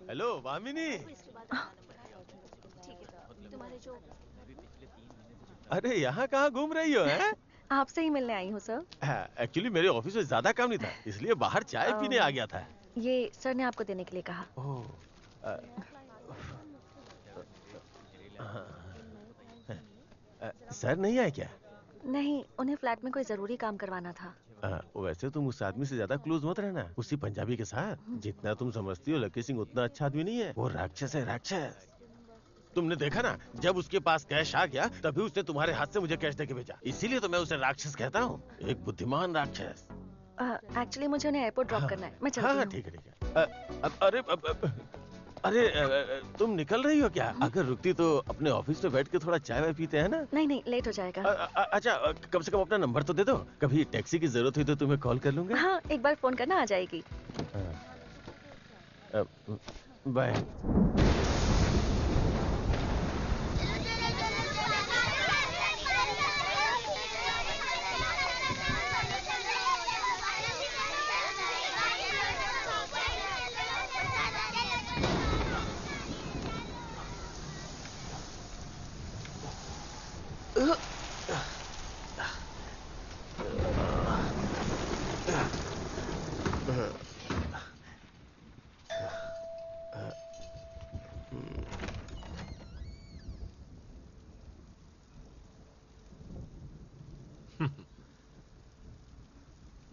हेलो वामिनी। अरे यहाँ कहाँ घूम रही हो? हैं? आपसे ही मिलने आई हूँ सर। एक्चुअली मेरे ऑफिस में ज्यादा काम नहीं था, इसलिए बाहर चाय पीने आ गया था। ये सर ने आपको देने के लिए कहा। सर नहीं आए क्या? नहीं, उन्हें फ्लैट में कोई जरूरी काम करवाना था। वैसे तुम उस आदमी से ज्यादा क्लोज मत रहना, उसी पंजाबी के साथ। जितना तुम समझती हो लकी सिंह उतना अच्छा आदमी नहीं है। वो राक्षस है, राक्षस। तुमने देखा ना, जब उसके पास कैश आ गया तभी उसने तुम्हारे हाथ से मुझे कैश देके भेजा। इसीलिए तो मैं उसे राक्षस कहता हूँ, एक बुद्धिमान राक्षस। एक्चुअली मुझे उन्हें एयरपोर्ट ड्रॉप करना है, मैं चलती हूँ। ठीक है ठीक है। अरे तुम निकल रही हो क्या? अगर रुकती तो अपने ऑफिस में बैठ के थोड़ा चाय वाय पीते हैं ना। नहीं नहीं, लेट हो जाएगा। अच्छा, कम से कम अपना नंबर तो दे दो, कभी टैक्सी की जरूरत हुई तो तुम्हें कॉल कर लूंगा। हाँ, एक बार फोन करना, आ जाएगी। बाय।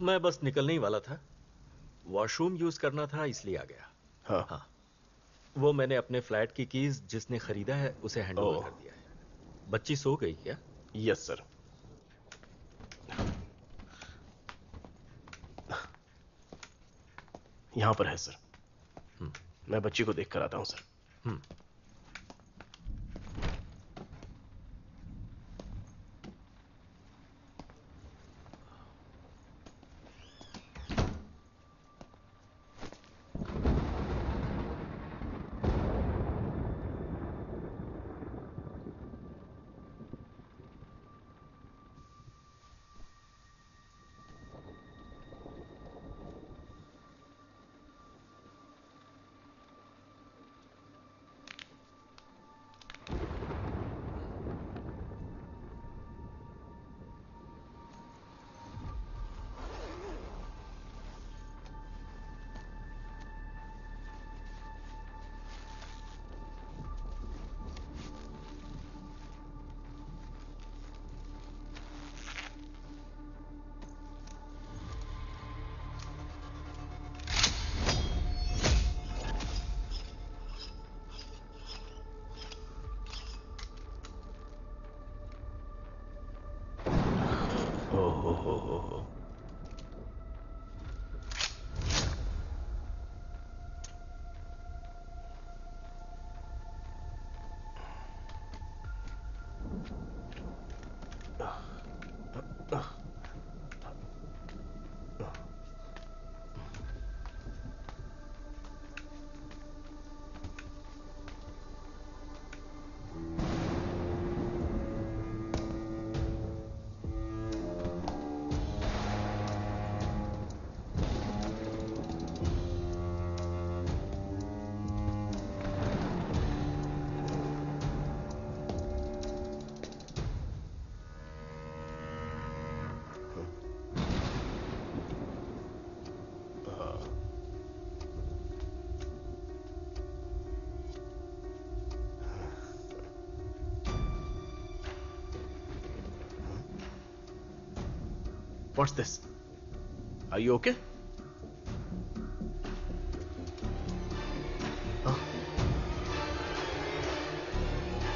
मैं बस निकलने ही वाला था। वॉशरूम यूज करना था इसलिए आ गया। हाँ। हाँ, वो मैंने अपने फ्लैट की कीज जिसने खरीदा है उसे हैंड ओवर ओह। कर दिया है। बच्ची सो गई क्या? Yes sir. यहां पर है सर। मैं बच्ची को देख कर आता हूं सर। हो। What's this? Are you okay? Huh?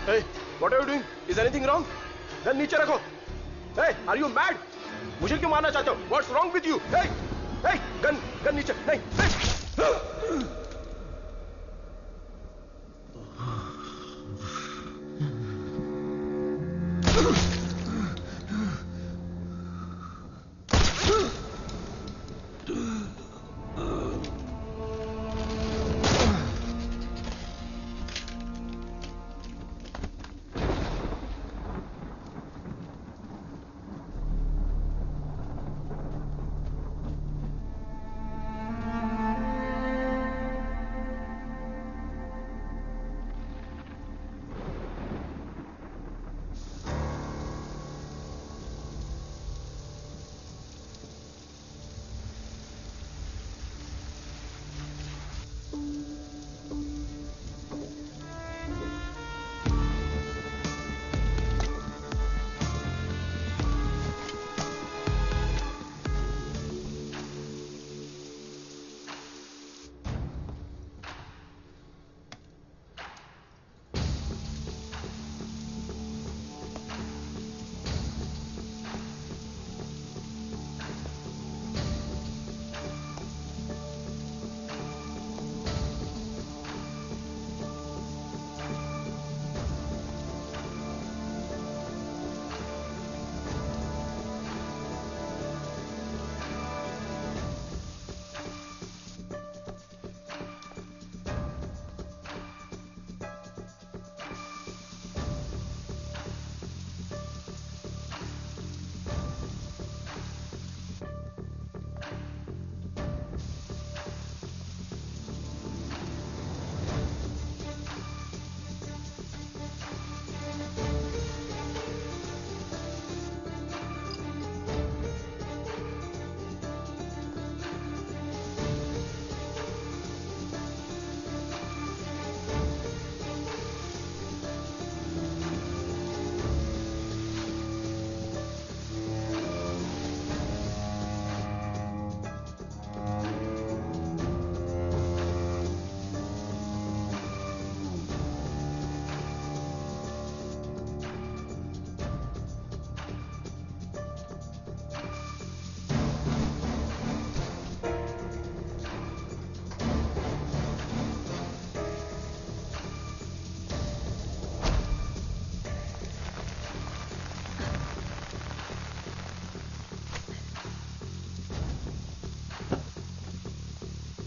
Hey, what are you doing? Is anything wrong? Gun नीचे रखो. Hey, are you mad? मुझे क्यों मारना चाहते हो? What's wrong with you? Hey, hey, gun नीचे. नहीं. Hey.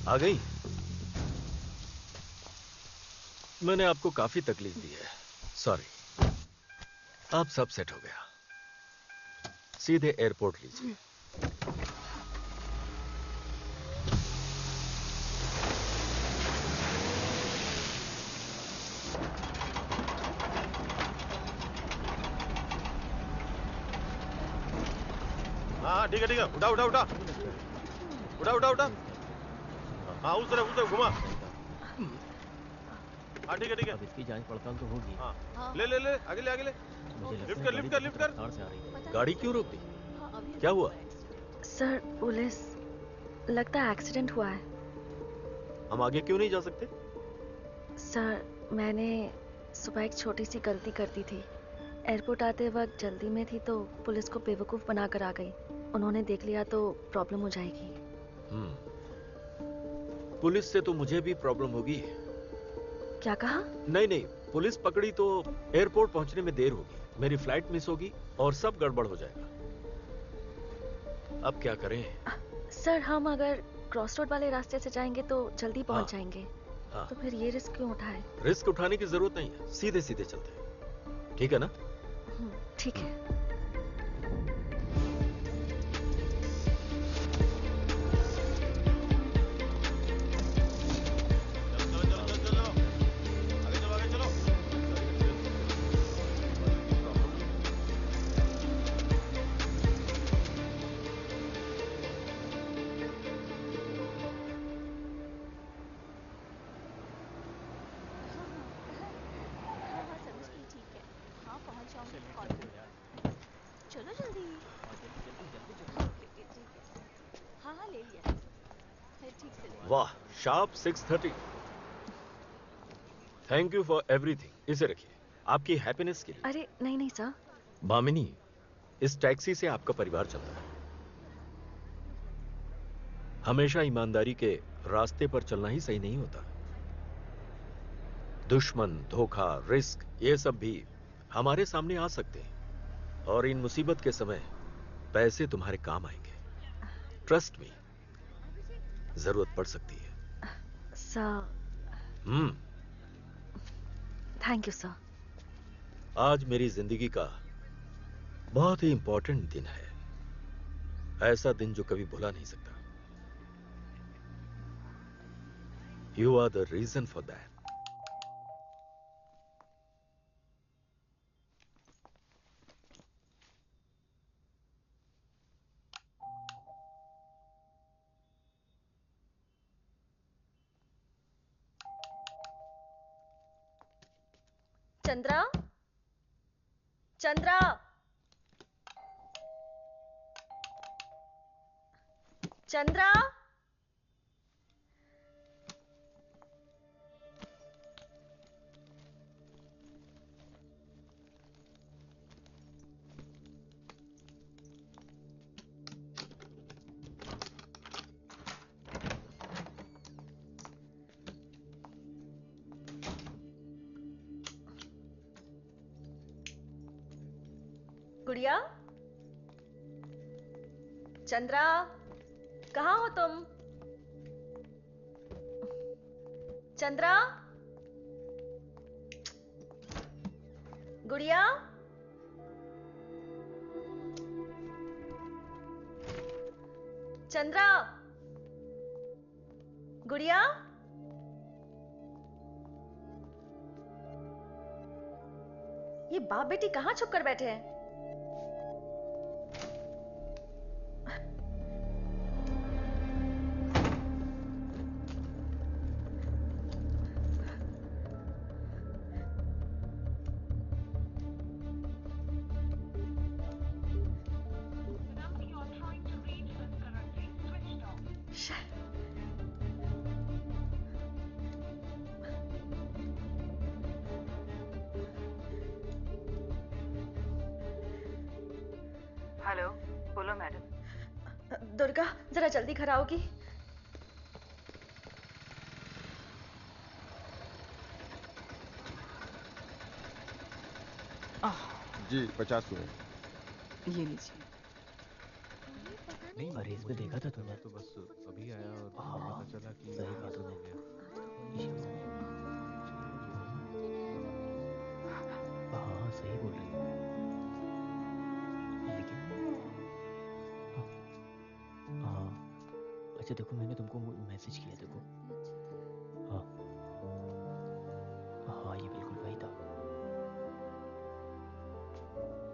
आ गई? मैंने आपको काफी तकलीफ दी है, सॉरी। अब सब सेट हो गया, सीधे एयरपोर्ट लीजिए। हाँ ठीक है, उठा उठा उठा उठा उठा उठा। हाँ उस तरफ घुमा। हाँ ठीक है। अब इसकी जांच पड़ताल तो होगी। हाँ ले ले ले, आगे ले आगे ले। मुझे लगता लिफ्ट है कर लिफ्ट कर लिफ्ट कर। रफ्तार से आ रही है। गाड़ी क्यों रोक दी? क्या हुआ? सर पुलिस, लगता है एक्सीडेंट हुआ है। हम आगे क्यों नहीं जा सकते? सर मैंने सुबह एक छोटी सी गलती कर दी थी। एयरपोर्ट आते वक्त जल्दी में थी तो पुलिस को बेवकूफ़ बनाकर आ गई। उन्होंने देख लिया तो प्रॉब्लम हो जाएगी। पुलिस से तो मुझे भी प्रॉब्लम होगी। क्या कहा? नहीं, पुलिस पकड़ी तो एयरपोर्ट पहुंचने में देर होगी, मेरी फ्लाइट मिस होगी और सब गड़बड़ हो जाएगा। अब क्या करें? सर हम अगर क्रॉस रोड वाले रास्ते से जाएंगे तो जल्दी पहुंच जाएंगे। हाँ। तो फिर ये रिस्क क्यों उठाए? रिस्क उठाने की जरूरत नहीं है, सीधे सीधे चलते हैं, ठीक है ना? ठीक है। चलो जल्दी। हाँ ले लिया है, ठीक से ले। वाह, sharp 6:30। Thank you for everything. इसे रखिए, आपकी हैप्पीनेस के लिए। अरे नहीं सर। भामिनी, इस टैक्सी से आपका परिवार चलता है। हमेशा ईमानदारी के रास्ते पर चलना ही सही नहीं होता। दुश्मन, धोखा, रिस्क, ये सब भी हमारे सामने आ सकते हैं और इन मुसीबत के समय पैसे तुम्हारे काम आएंगे। ट्रस्ट मी, जरूरत पड़ सकती है। Sir thank you sir. आज मेरी जिंदगी का बहुत ही इंपॉर्टेंट दिन है, ऐसा दिन जो कभी भुला नहीं सकता। You are the reason for that. Chandra, Chandra, Chandra, Gudiya, Chandra, कहाँ हो तुम? चंद्रा, गुड़िया, चंद्रा, गुड़िया, ये बाप बेटी कहाँ छुप कर बैठे हैं? हेलो, बोलो मैडम। दुर्गा, जरा जल्दी घर आओगी? जी 50 हुए। ये लीजिए। ये पता नहीं अरे इसमें देखा था तूने? तो बस अभी आया और हाँ, पता चला कि सही कहा ऐसा तूने। हो गया। हाँ सही बोल रही है, लेकिन हाँ अच्छा देखो मैंने तुमको मैसेज किया देखो। हाँ हाँ ये बिल्कुल वही था।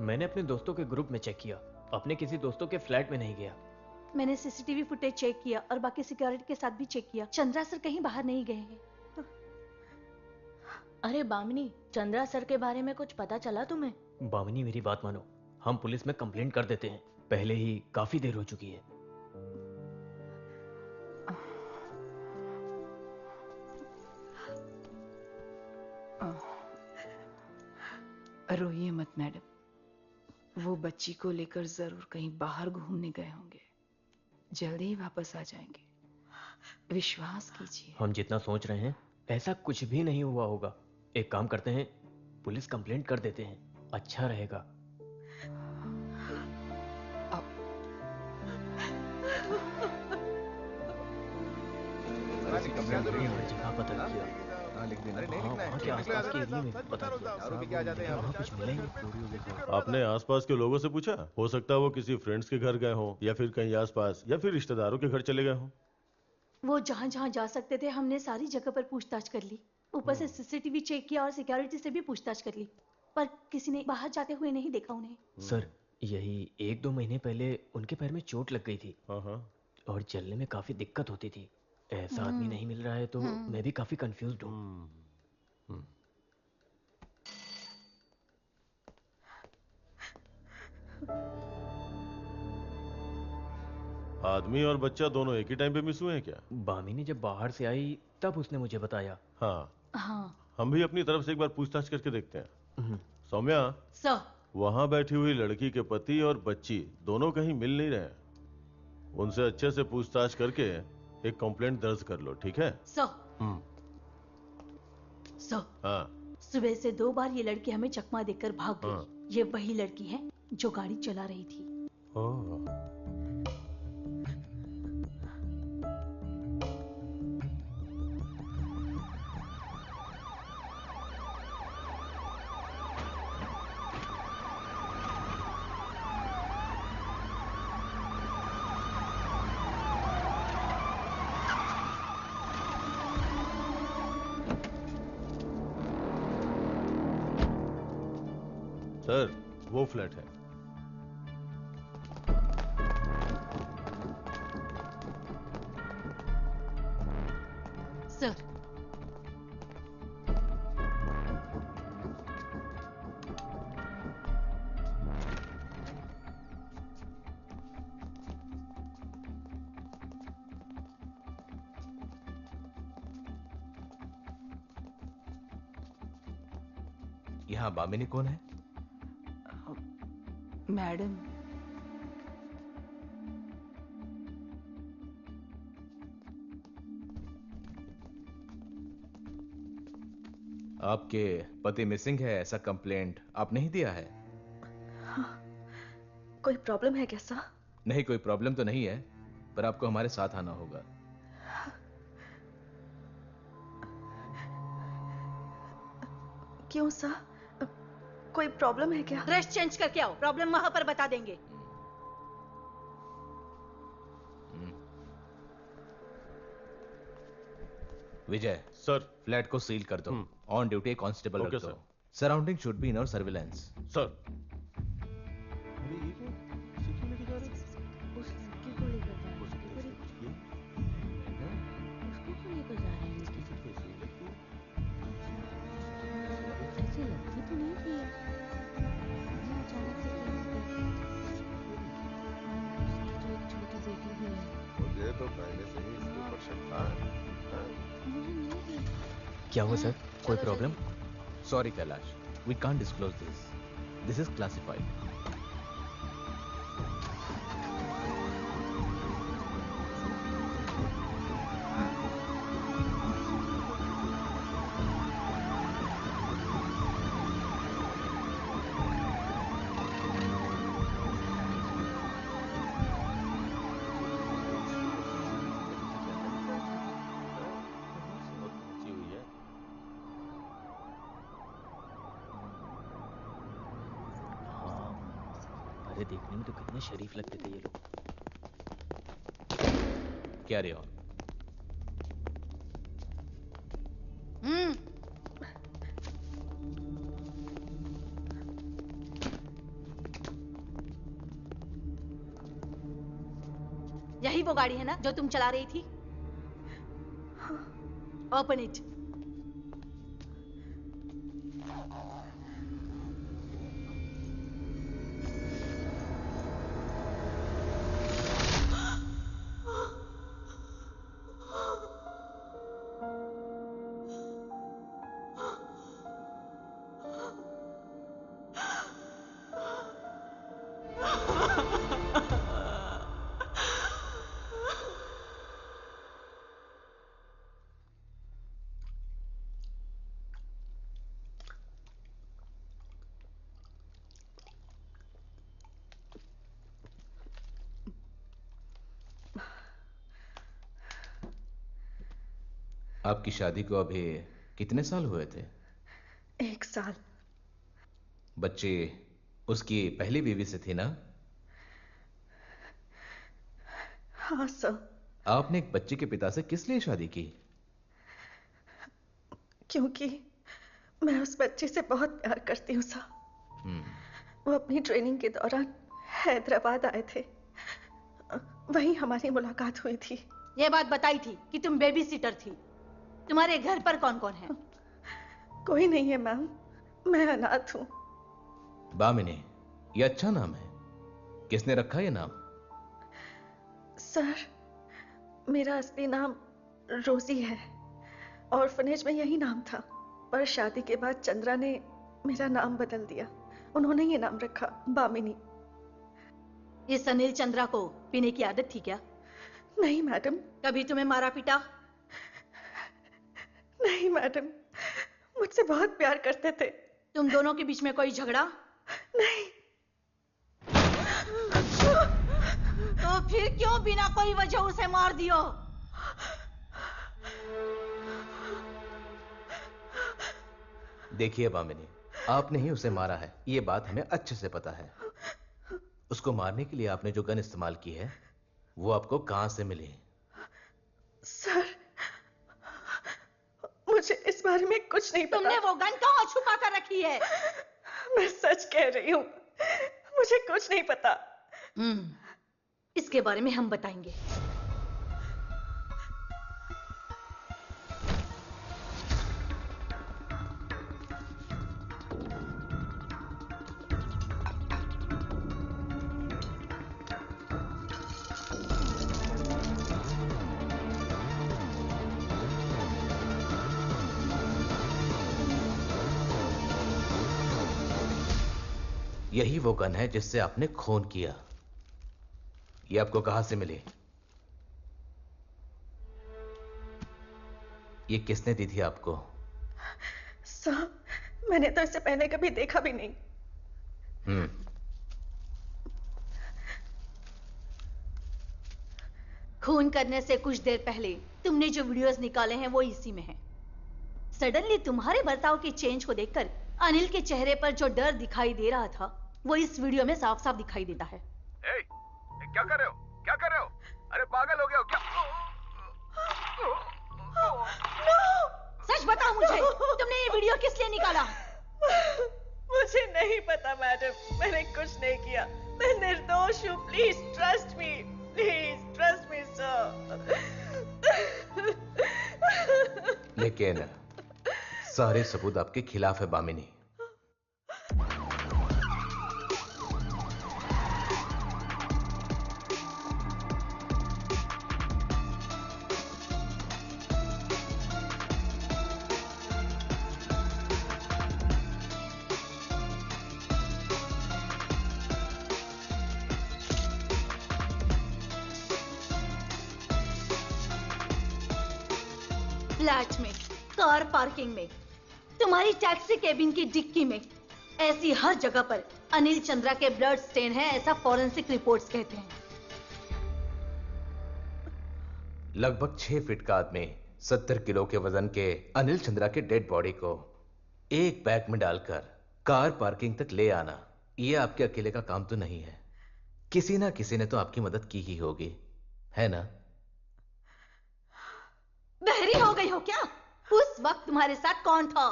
मैंने अपने दोस्तों के ग्रुप में चेक किया, अपने किसी दोस्तों के फ्लैट में नहीं गया। मैंने सीसीटीवी फुटेज चेक किया और बाकी सिक्योरिटी के साथ भी चेक किया। चंद्रा सर कहीं बाहर नहीं गए हैं। अरे बामिनी, चंद्रा सर के बारे में कुछ पता चला तुम्हें? बामिनी मेरी बात मानो, हम पुलिस में कंप्लेंट कर देते हैं, पहले ही काफी देर हो चुकी है। रोइए मत मैडम, वो बच्ची को लेकर जरूर कहीं बाहर घूमने गए होंगे, जल्दी ही वापस आ जाएंगे, विश्वास कीजिए। हम जितना सोच रहे हैं ऐसा कुछ भी नहीं हुआ होगा। एक काम करते हैं, पुलिस कंप्लेंट कर देते हैं, अच्छा रहेगा। जगह पता किया, वहाँ के आसपास के एरिया में पता किया, वहाँ कुछ मिला ही नहीं। आपने आसपास के लोगों से पूछा? हो सकता है वो किसी फ्रेंड्स के घर गए हों या फिर कहीं आसपास या फिर रिश्तेदारों के घर चले गए हों। वो जहाँ जहाँ जा सकते थे हमने सारी जगह पर पूछताछ कर ली, ऊपर से सीसीटीवी चेक किया और सिक्योरिटी से भी पूछताछ कर ली, पर किसी ने बाहर जाते हुए नहीं देखा उन्हें। सर यही 1-2 महीने पहले उनके पैर में चोट लग गई थी और चलने में काफी दिक्कत होती थी। ऐसा आदमी नहीं मिल रहा है तो मैं भी काफी कंफ्यूज्ड हूँ। आदमी और बच्चा दोनों एक ही टाइम पे मिस हुए हैं क्या? बामिनी जब बाहर से आई तब उसने मुझे बताया। हाँ हाँ हम भी अपनी तरफ से एक बार पूछताछ करके देखते हैं। सौम्या, सर। वहां बैठी हुई लड़की के पति और बच्ची दोनों कहीं मिल नहीं रहे, उनसे अच्छे से पूछताछ करके एक कंप्लेंट दर्ज कर लो, ठीक है? सर। सर, हाँ सुबह से 2 बार ये लड़की हमें चकमा देकर भाग गई। ये वही लड़की है जो गाड़ी चला रही थी। सर वो फ्लैट है। सर, यहाँ बामिनी कौन है? मैडम, आपके पति मिसिंग है ऐसा कंप्लेंट आपने ही दिया है? हाँ, कोई प्रॉब्लम है क्या सर? नहीं कोई प्रॉब्लम तो नहीं है, पर आपको हमारे साथ आना होगा। क्यों सर? कोई प्रॉब्लम है क्या? ड्रेस चेंज करके आओ, प्रॉब्लम वहां पर बता देंगे। विजय सर, फ्लैट को सील कर दो। ऑन ड्यूटी कांस्टेबल रख दो। Sir. Surrounding should be in our surveillance. Sir मुझे तो पहले से ही इसके ऊपर शक था। क्या हुआ सर? कोई problem? Sorry Kailash, we can't disclose this. This is classified. अरे देखने में तो कितने शरीफ लगते थे ये लोग। Carry on. यही वो गाड़ी है ना जो तुम चला रही थी? Open it. आपकी शादी को अभी कितने साल हुए थे? 1 साल। बच्ची उसकी पहली बीवी से थी ना? हाँ सर। आपने एक बच्ची के पिता से किस लिए शादी की? क्योंकि मैं उस बच्चे से बहुत प्यार करती हूँ सर। वो अपनी ट्रेनिंग के दौरान हैदराबाद आए थे, वहीं हमारी मुलाकात हुई थी। ये बात बताई थी कि तुम बेबी सिटर थी। तुम्हारे घर पर कौन कौन है? कोई नहीं है मैम, मैं अनाथ हूँ। बामिनी, ये अच्छा नाम है। किसने रखा ये नाम? सर, मेरा असली नाम रोजी है। ऑर्फनेज में यही नाम था, पर शादी के बाद चंद्रा ने मेरा नाम बदल दिया। उन्होंने ये नाम रखा, बामिनी। इस अनिल चंद्रा को पीने की आदत थी क्या? नहीं मैडम। कभी तुम्हें मारा पीटा? नहीं मैडम, मुझसे बहुत प्यार करते थे। तुम दोनों के बीच में कोई झगड़ा? नहीं। तो फिर क्यों बिना कोई वजह उसे मार दियो? देखिए बामिनी, आपने ही उसे मारा है, ये बात हमें अच्छे से पता है। उसको मारने के लिए आपने जो गन इस्तेमाल की है, वो आपको कहां से मिली? सर, मुझे इस बारे में कुछ नहीं पता। तुमने वो गन कहाँ छुपा कर रखी है? मैं सच कह रही हूँ, मुझे कुछ नहीं पता। इसके बारे में हम बताएंगे। यही वो गन है जिससे आपने खून किया। ये आपको कहां से मिली? ये किसने दी थी आपको? साहब, मैंने तो इससे पहले कभी देखा भी नहीं। खून करने से कुछ देर पहले तुमने जो वीडियोस निकाले हैं वो इसी में हैं। सडनली तुम्हारे बर्ताव के चेंज को देखकर अनिल के चेहरे पर जो डर दिखाई दे रहा था वो इस वीडियो में साफ साफ दिखाई देता है। क्या कर रहे हो? क्या कर रहे हो? अरे पागल हो गए हो क्या? सच बताओ मुझे, तुमने ये वीडियो किस लिए निकाला? मुझे नहीं पता मैडम, मैंने कुछ नहीं किया। मैं निर्दोष हूँ। Please trust me, please trust me sir. लेकिन सारे सबूत आपके खिलाफ है बामिनी। फ्लैट में, कार पार्किंग में, तुम्हारी टैक्सी केबिन की डिक्की में, ऐसी हर जगह पर अनिल चंद्रा के ब्लड स्टेन है, ऐसा फॉरेंसिक रिपोर्ट्स कहते हैं। लगभग 6 फीट का आदमी 70 किलो के वजन के अनिल चंद्रा के डेड बॉडी को एक बैग में डालकर कार पार्किंग तक ले आना, यह आपके अकेले का काम तो नहीं है। किसी ना किसी ने तो आपकी मदद की ही होगी, है ना? बहरी हो गई हो क्या? उस वक्त तुम्हारे साथ कौन था?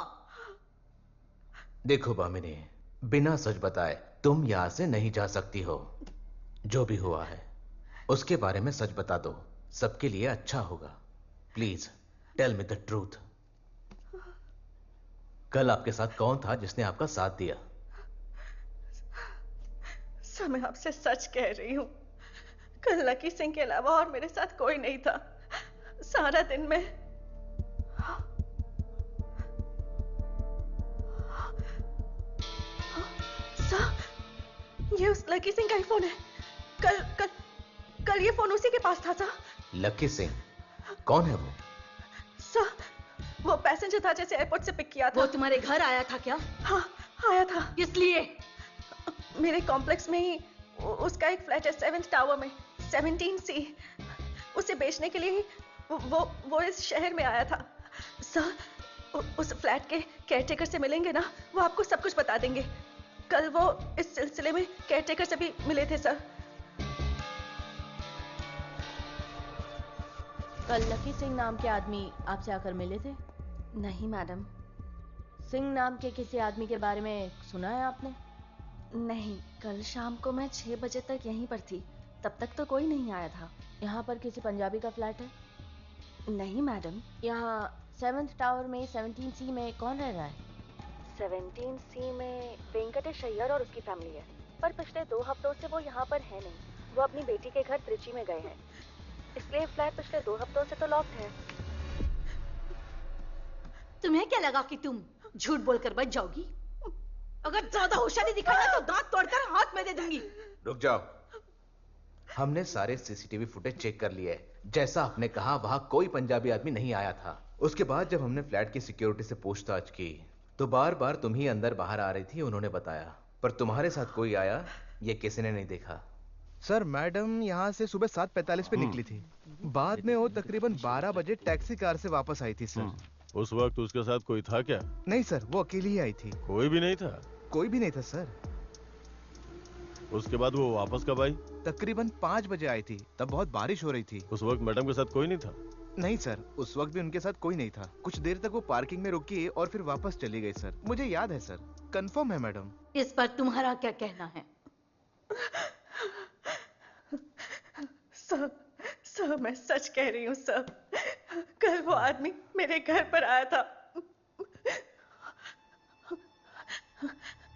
देखो भामिनी, बिना सच बताए तुम यहां से नहीं जा सकती हो। जो भी हुआ है उसके बारे में सच बता दो, सबके लिए अच्छा होगा। Please tell me the truth. कल आपके साथ कौन था जिसने आपका साथ दिया? सर मैं आपसे सच कह रही हूँ, कल लकी सिंह के अलावा और मेरे साथ कोई नहीं था। सारा दिन में सर, ये उस लकी सिंह का ही फोन है। कल कल कल ये फोन उसी के पास था सर। लकी सिंह? कौन है वो? सर वो पैसेंजर था जैसे एयरपोर्ट से पिक किया था। वो तुम्हारे घर आया था क्या? हाँ आया था। किस लिए? मेरे कॉम्प्लेक्स में ही उसका एक फ्लैट है 7th टावर में 17C। उसे बेचने के लिए ही वो इस शहर में आया था। सर उस फ्लैट के केयरटेकर से मिलेंगे ना, वो आपको सब कुछ बता देंगे। कल वो इस सिलसिले में केयरटेकर से भी मिले थे सर। कल लकी सिंह नाम के आदमी आपसे आकर मिले थे? नहीं मैडम। सिंह नाम के किसी आदमी के बारे में सुना है आपने? नहीं, कल शाम को मैं 6 बजे तक यहीं पर थी, तब तक तो कोई नहीं आया था। यहाँ पर किसी पंजाबी का फ्लैट है? नहीं मैडम। यहाँ 7th टावर में 17C में कौन रह रहा है? 17C में वेंकटेश अय्यर और उसकी फैमिली है, पर पिछले 2 हफ्तों से वो यहाँ पर है नहीं। वो अपनी बेटी के घर त्रिची में गए हैं, इसलिए फ्लैट पिछले 2 हफ्तों से तो लॉक्ड है। तुम्हें क्या लगा कि तुम झूठ बोलकर बच जाओगी? अगर ज्यादा होशियारी दिखाया तो दांत तोड़कर हाथ में दे दूंगी। रुक जाओ। हमने सारे सीसीटीवी फुटेज चेक कर लिए। जैसा आपने कहा वहां कोई पंजाबी आदमी नहीं आया था। उसके बाद जब हमने फ्लैट की सिक्योरिटी से पूछताछ की तो बार बार तुम ही अंदर बाहर आ रही थी, उन्होंने बताया। पर तुम्हारे साथ कोई आया ये किसी ने नहीं देखा। सर मैडम यहाँ से सुबह 7:45 पे निकली थी। बाद में वो तकरीबन 12 बजे टैक्सी कार से वापस आई थी सर। उस वक्त उसके साथ कोई था क्या? नहीं सर, वो अकेली ही आई थी। कोई भी नहीं था? कोई भी नहीं था सर। उसके बाद वो वापस कब आई? तकरीबन 5 बजे आई थी, तब बहुत बारिश हो रही थी। उस वक्त मैडम के साथ कोई नहीं था? नहीं सर, उस वक्त भी उनके साथ कोई नहीं था। कुछ देर तक वो पार्किंग में रुकी और फिर वापस चली गई सर। मुझे याद है सर, कंफर्म है मैडम। इस पर तुम्हारा क्या कहना है? सर मैं सच कह रही हूँ सर, कल वो आदमी मेरे घर पर आया था।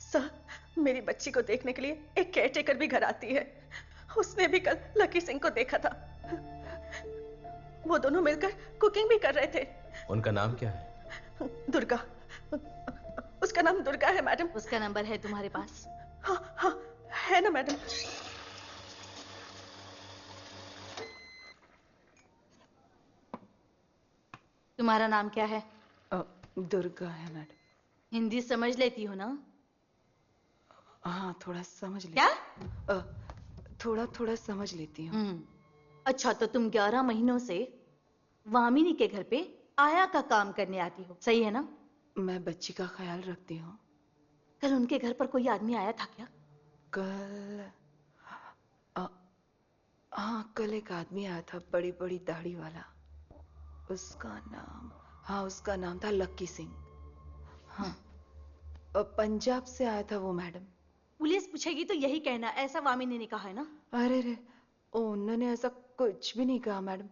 सर मेरी बच्ची को देखने के लिए एक केयरटेकर भी घर आती है, उसने भी कल लकी सिंह को देखा था। वो दोनों मिलकर कुकिंग भी कर रहे थे। उनका नाम क्या है? दुर्गा। उसका नाम दुर्गा है मैडम। उसका नंबर है तुम्हारे पास? हाँ है ना मैडम। तुम्हारा नाम क्या है? दुर्गा है मैडम। हिंदी समझ लेती हो ना? हाँ थोड़ा समझ लेती। क्या? थोड़ा समझ लेती हूँ। अच्छा तो तुम 11 महीनों से वामिनी के घर पे आया का काम करने आती हो, सही है ना? मैं बच्ची का ख्याल रखती हूँ। कल उनके घर पर कोई आदमी आया था क्या? कल हाँ कल एक आदमी आया था, बड़ी बड़ी दाढ़ी वाला। उसका नाम था लक्की सिंह। हाँ पंजाब से आया था वो मैडम। पुलिस पूछेगी तो यही कहना ऐसा वामिनी ने कहा है ना? अरे रे, उन्होंने ऐसा कुछ भी नहीं कहा मैडम,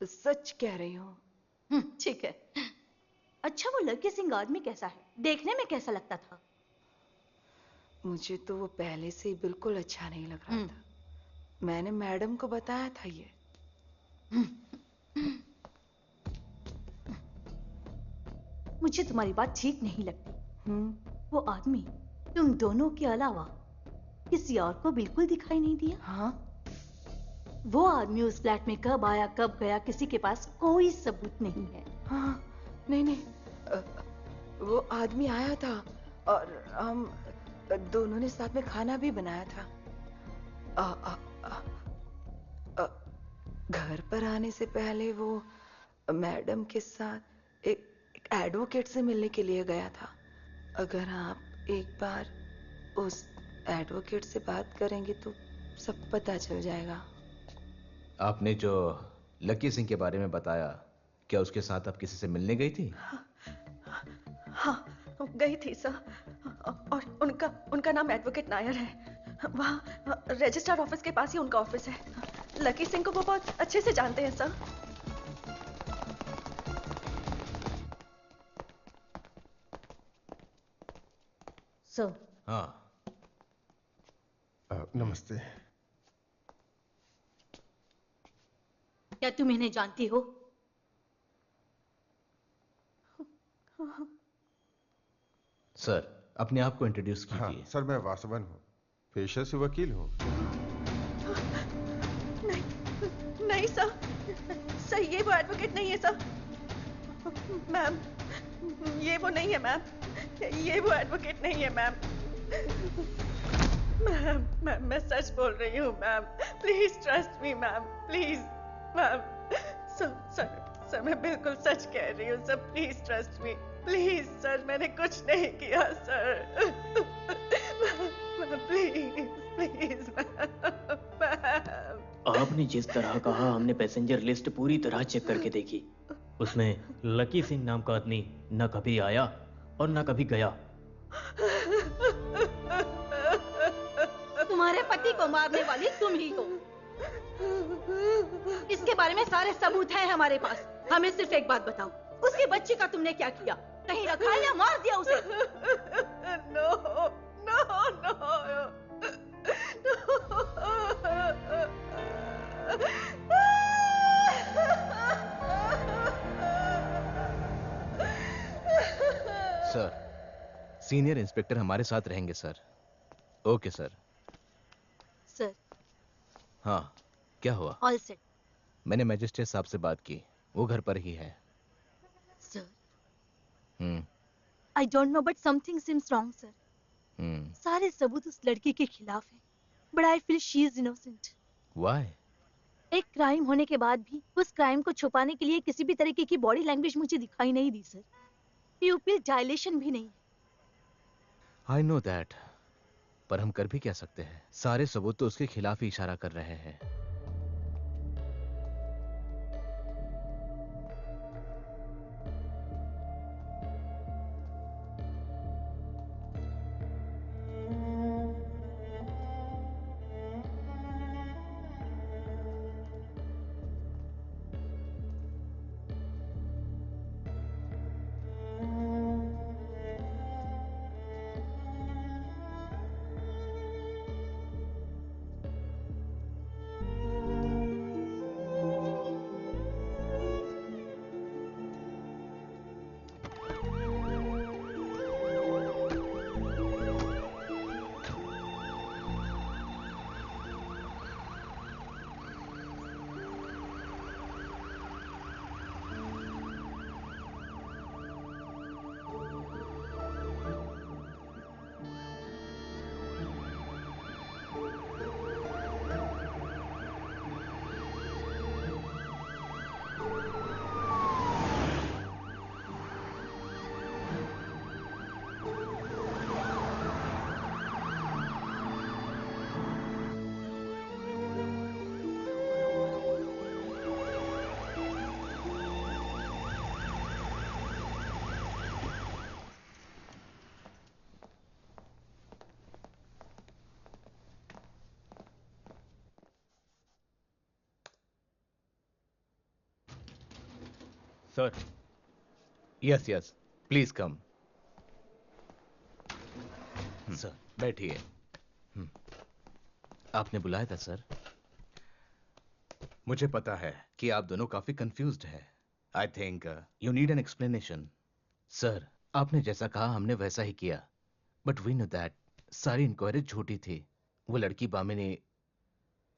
सच कह रही हूँ। ठीक है। अच्छा वो लक्की सिंह आदमी कैसा है? देखने में कैसा लगता था? मुझे तो वो पहले से ही बिल्कुल अच्छा नहीं लग रहा था। मैंने मैडम को बताया था ये। मुझे तुम्हारी बात ठीक नहीं लगती। वो आदमी तुम दोनों के अलावा किसी और को बिल्कुल दिखाई नहीं दिया? हाँ? वो आदमी उस फ्लैट में कब आया कब गया किसी के पास कोई सबूत नहीं है। हाँ नहीं वो आदमी आया था और हम दोनों ने साथ में खाना भी बनाया था। घर पर आने से पहले वो मैडम के साथ एक एडवोकेट से मिलने के लिए गया था। अगर आप एक बार उस एडवोकेट से बात करेंगे तो सब पता चल जाएगा। आपने जो लकी सिंह के बारे में बताया, क्या उसके साथ आप किसी से मिलने गई थी? हाँ, गई थी सर। और उनका नाम एडवोकेट नायर है। वहाँ रजिस्ट्रार ऑफिस के पास ही उनका ऑफिस है। लकी सिंह को वो बहुत अच्छे से जानते हैं सर। सर। हाँ। नमस्ते। क्या तुम इन्हें जानती हो? सर, अपने आप को इंट्रोड्यूस कीजिए। हाँ, सर मैं वासवन हूँ, पेशे से वकील हूँ। नहीं सर, सर ये वो एडवोकेट नहीं है सर। मैम, ये वो नहीं है मैम, ये वो एडवोकेट नहीं है मैम। मैम मैं सच बोल रही हूँ ma'am, please trust me ma'am, please ma'am. Sir मैं बिल्कुल सच कह रही हूँ sir, please trust me please sir, मैंने कुछ नहीं किया सर। Please please ma'am. आपने जिस तरह कहा, हमने पैसेंजर लिस्ट पूरी तरह चेक करके देखी। उसमें लकी सिंह नाम का आदमी न कभी आया और न कभी गया। तुम्हारे पति को मारने वाली तुम ही हो। इसके बारे में सारे सबूत हैं हमारे पास। हमें सिर्फ एक बात बताओ, उसकी बच्ची का तुमने क्या किया? कहीं रखा या मार दिया उसे? No no no. Sir, senior inspector हमारे साथ रहेंगे सर। Okay sir. सर। हाँ, क्या हुआ? All set. मैंने मैजिस्ट्रेट साहब से बात की, वो घर पर ही है। Sir, I don't know but something seems wrong, sir. सारे सबूत उस लड़की के खिलाफ हैं, but I feel she is innocent. Why? एक क्राइम होने के बाद भी उस क्राइम को छुपाने के लिए किसी भी तरीके की बॉडी लैंग्वेज मुझे दिखाई नहीं दी सर। प्यूपिल डायलेशन भी नहीं। I know that. पर हम कर भी क्या सकते हैं? सारे सबूत तो उसके खिलाफ ही इशारा कर रहे हैं। Sir. Yes yes, please come. Sir, बैठिए। आपने बुलाया था सर? मुझे पता है कि आप दोनों काफी कंफ्यूज्ड हैं। I think you need an explanation. Sir, आपने जैसा कहा हमने वैसा ही किया, बट वी नो दैट सारी इंक्वायरी झूठी थी। वो लड़की बामिनी,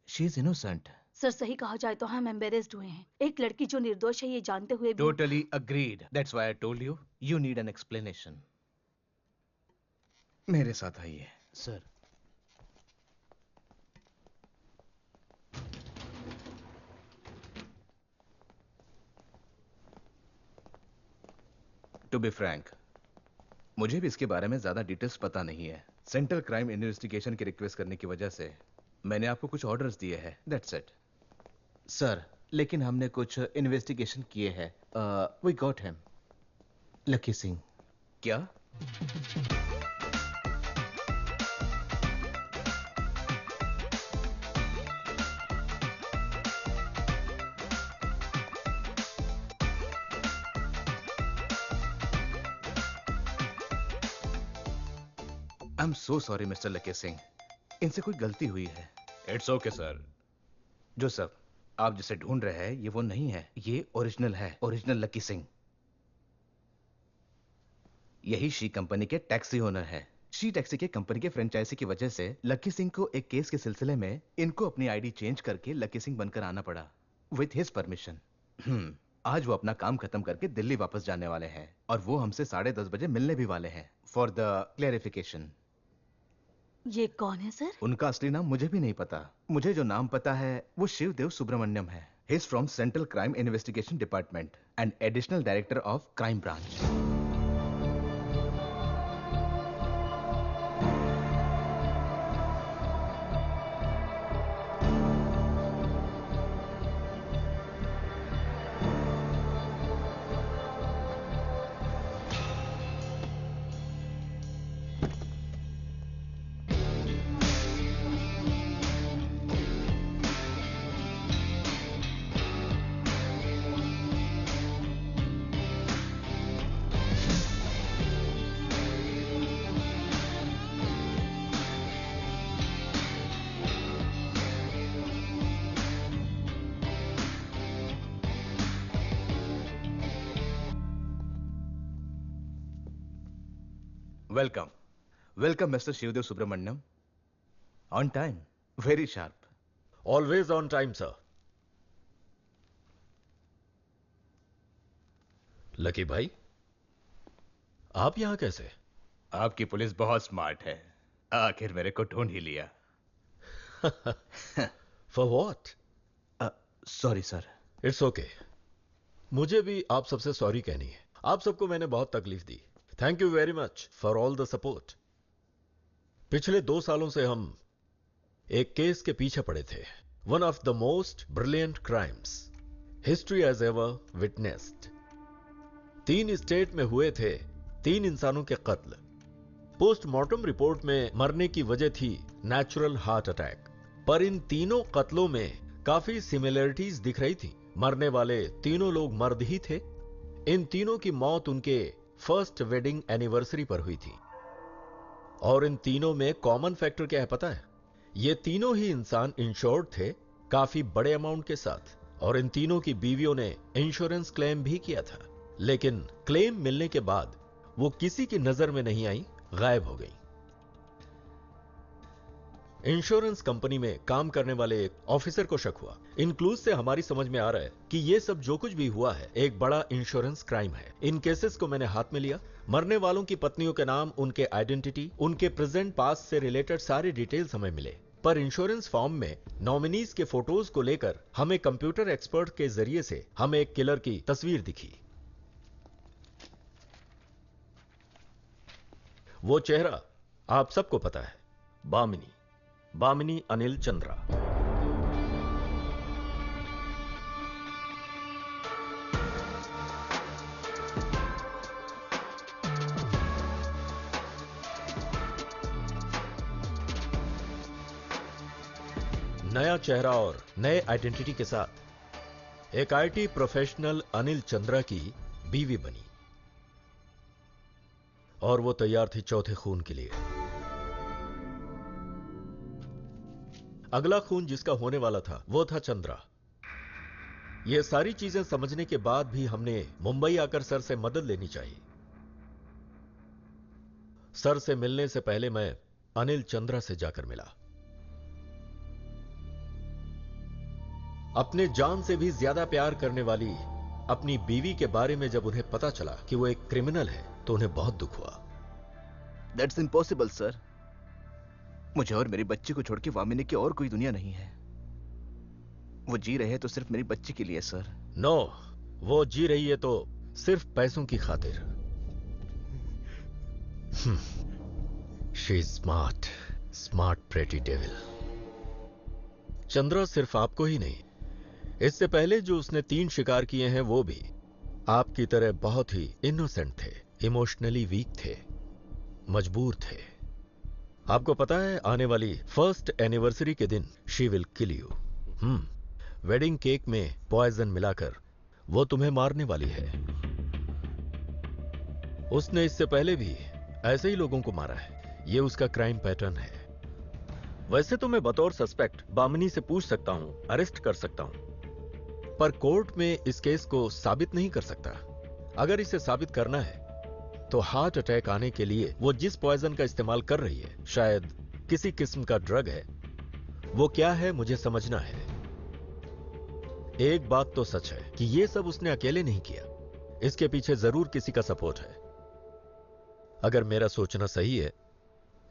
शी इज इनोसेंट। सर, सही कहा जाए तो हम एम्बेरेस्ड हुए हैं। एक लड़की जो निर्दोष है ये जानते हुए भी। Totally agreed. That's why I told you you need an explanation. मेरे साथ आइए। सर, टू बी फ्रैंक, मुझे भी इसके बारे में ज्यादा डिटेल्स पता नहीं है। सेंट्रल क्राइम इन्वेस्टिगेशन की रिक्वेस्ट करने की वजह से मैंने आपको कुछ ऑर्डर्स दिए हैं, दैट्स इट सर। लेकिन हमने कुछ इन्वेस्टिगेशन किए हैं। We got him, Lucky Singh. क्या? I am so sorry mister Lucky Singh, इनसे कोई गलती हुई है। It's okay sir. जो सब आप जिसे ढूंढ रहे हैं ये वो नहीं है, ये ओरिजिनल है, ओरिजिनल लकी सिंह। यही शी कंपनी के टैक्सी ओनर है। शी टैक्सी के कंपनी के फ्रेंचाइजी की वजह से लकी सिंह को एक केस के सिलसिले में इनको अपनी आईडी चेंज करके लकी सिंह बनकर आना पड़ा, विथ हिज परमिशन। आज वो अपना काम खत्म करके दिल्ली वापस जाने वाले हैं और वो हमसे 10:30 बजे मिलने भी वाले हैं। फॉर द क्लैरिफिकेशन, ये कौन है सर? उनका असली नाम मुझे भी नहीं पता। मुझे जो नाम पता है वो शिवदेव सुब्रमण्यम है। He is from central crime investigation department and additional director of crime branch. Welcome, welcome mister Shivdev Subramaniam. On time, very sharp. Always on time sir. Lucky भाई, आप यहां कैसे? आपकी पुलिस बहुत स्मार्ट है, आखिर मेरे को ढूंढ ही लिया। For what? Sorry sir. It's okay. मुझे भी आप सबसे सॉरी कहनी है। आप सबको मैंने बहुत तकलीफ दी। Thank you very much for all the support. पिछले 2 सालों से हम एक केस के पीछे पड़े थे। One of the most brilliant crimes history has ever witnessed. 3 state में हुए थे 3 इंसानों के कत्ल। पोस्टमार्टम रिपोर्ट में मरने की वजह थी नेचुरल हार्ट अटैक, पर इन तीनों कत्लों में काफी सिमिलरिटीज दिख रही थी। मरने वाले तीनों लोग मर्द ही थे। इन तीनों की मौत उनके फर्स्ट वेडिंग एनिवर्सरी पर हुई थी। और इन तीनों में कॉमन फैक्टर क्या है पता है? ये तीनों ही इंसान इंश्योर्ड थे, काफी बड़े अमाउंट के साथ। और इन तीनों की बीवियों ने इंश्योरेंस क्लेम भी किया था, लेकिन क्लेम मिलने के बाद वो किसी की नजर में नहीं आई, गायब हो गई। इंश्योरेंस कंपनी में काम करने वाले एक ऑफिसर को शक हुआ। इन क्लूज से हमारी समझ में आ रहा है कि ये सब जो कुछ भी हुआ है एक बड़ा इंश्योरेंस क्राइम है। इन केसेस को मैंने हाथ में लिया। मरने वालों की पत्नियों के नाम, उनके आइडेंटिटी, उनके प्रेजेंट पास्ट से रिलेटेड सारे डिटेल्स हमें मिले। पर इंश्योरेंस फॉर्म में नॉमिनीज के फोटोज को लेकर हमें कंप्यूटर एक्सपर्ट के जरिए से हमें एक किलर की तस्वीर दिखी। वो चेहरा आप सबको पता है, बामिनी अनिल चंद्रा। नया चेहरा और नए आइडेंटिटी के साथ एक आईटी प्रोफेशनल अनिल चंद्रा की बीवी बनी और वो तैयार थी चौथे खून के लिए। अगला खून जिसका होने वाला था वो था चंद्रा। ये सारी चीजें समझने के बाद भी हमने मुंबई आकर सर से मदद लेनी चाहिए। सर से मिलने से पहले मैं अनिल चंद्रा से जाकर मिला। अपने जान से भी ज्यादा प्यार करने वाली अपनी बीवी के बारे में जब उन्हें पता चला कि वो एक क्रिमिनल है तो उन्हें बहुत दुख हुआ। That's impossible sir. मुझे और मेरी बच्ची को छोड़ के वामिनी की और कोई दुनिया नहीं है। वो जी रहे हैं तो सिर्फ मेरी बच्ची के लिए सर। नो, वो जी रही है तो सिर्फ पैसों की खातिर। She is smart pretty devil. Chandra सिर्फ आपको ही नहीं, इससे पहले जो उसने 3 शिकार किए हैं वो भी आपकी तरह बहुत ही इनोसेंट थे, इमोशनली वीक थे, मजबूर थे। आपको पता है आने वाली 1st एनिवर्सरी के दिन she will kill you. Wedding cake में पॉइजन मिलाकर वो तुम्हें मारने वाली है। उसने इससे पहले भी ऐसे ही लोगों को मारा है, ये उसका क्राइम पैटर्न है। वैसे तो मैं बतौर सस्पेक्ट बामिनी से पूछ सकता हूं, अरेस्ट कर सकता हूं, पर कोर्ट में इस केस को साबित नहीं कर सकता। अगर इसे साबित करना है तो हार्ट अटैक आने के लिए वो जिस पॉइजन का इस्तेमाल कर रही है शायद किसी किस्म का ड्रग है। वो क्या है मुझे समझना है। एक बात तो सच है कि ये सब उसने अकेले नहीं किया, इसके पीछे जरूर किसी का सपोर्ट है। अगर मेरा सोचना सही है,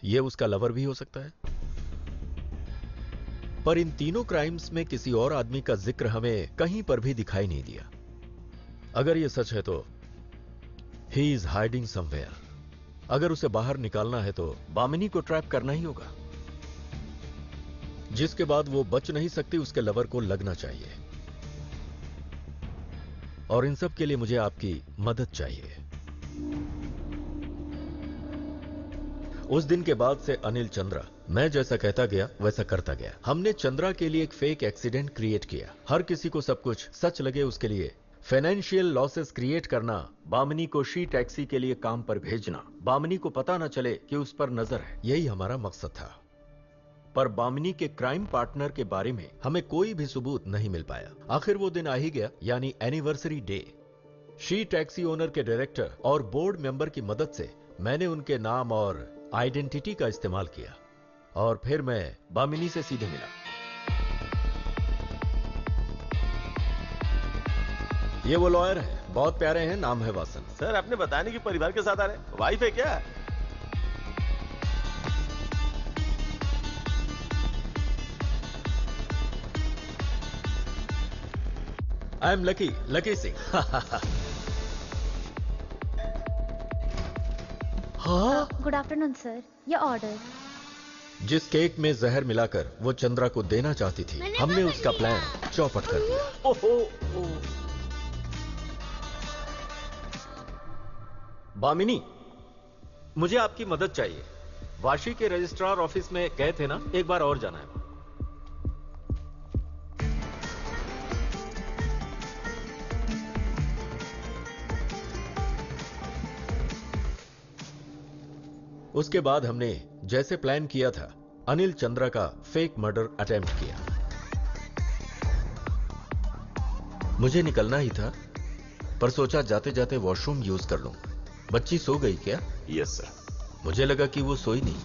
ये उसका लवर भी हो सकता है। पर इन तीनों क्राइम्स में किसी और आदमी का जिक्र हमें कहीं पर भी दिखाई नहीं दिया। अगर यह सच है तो ही इज हाइडिंग समवेयर। अगर उसे बाहर निकालना है तो बामिनी को ट्रैप करना ही होगा, जिसके बाद वो बच नहीं सकती। उसके लवर को लगना चाहिए, और इन सब के लिए मुझे आपकी मदद चाहिए। उस दिन के बाद से अनिल चंद्रा, मैं जैसा कहता गया वैसा करता गया। हमने चंद्रा के लिए एक फेक एक्सीडेंट क्रिएट किया। हर किसी को सब कुछ सच लगे उसके लिए फाइनेंशियल लॉसेस क्रिएट करना, बामिनी को शी टैक्सी के लिए काम पर भेजना, बामिनी को पता न चले कि उस पर नजर है, यही हमारा मकसद था। पर बामिनी के क्राइम पार्टनर के बारे में हमें कोई भी सबूत नहीं मिल पाया। आखिर वो दिन आ ही गया, यानी anniversary day. She taxi owner के डायरेक्टर और बोर्ड मेंबर की मदद से मैंने उनके नाम और आइडेंटिटी का इस्तेमाल किया, और फिर मैं बामिनी से सीधे मिला। ये वो लॉयर है, बहुत प्यारे हैं, नाम है वासन। सर आपने बताने की परिवार के साथ आ रहे, वाइफ है क्या? I am Lucky Singh. हाँ, गुड आफ्टरनून सर, ये ऑर्डर। जिस केक में जहर मिलाकर वो चंद्रा को देना चाहती थी, हमने उसका प्लान चौपट कर दिया। ओहो, बामिनी, मुझे आपकी मदद चाहिए। वाशी के रजिस्ट्रार ऑफिस में गए थे ना, एक बार और जाना है। उसके बाद हमने जैसे प्लान किया था, अनिल चंद्रा का फेक मर्डर अटेम्प्ट किया। मुझे निकलना ही था, पर सोचा जाते जाते वॉशरूम यूज कर लूं। बच्ची सो गई क्या? Yes sir. मुझे लगा कि वो सोई नहीं।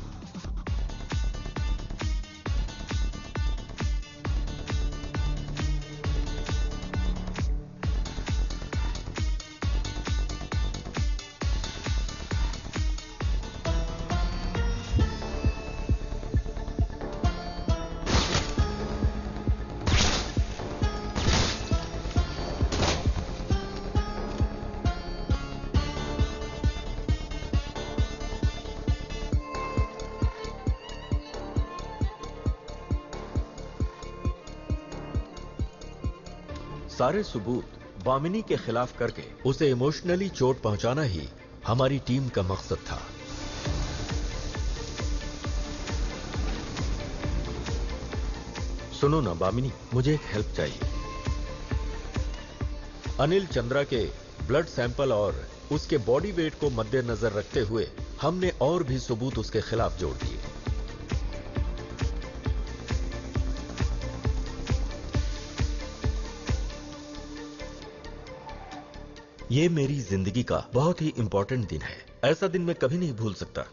सारे सबूत बामिनी के खिलाफ करके उसे इमोशनली चोट पहुंचाना ही हमारी टीम का मकसद था। सुनो ना बामिनी, मुझे एक हेल्प चाहिए। अनिल चंद्रा के ब्लड सैंपल और उसके बॉडी वेट को मद्देनजर रखते हुए हमने और भी सबूत उसके खिलाफ जोड़ दिए। ये मेरी जिंदगी का बहुत ही इंपॉर्टेंट दिन है। ऐसा दिन मैं कभी नहीं भूल सकता,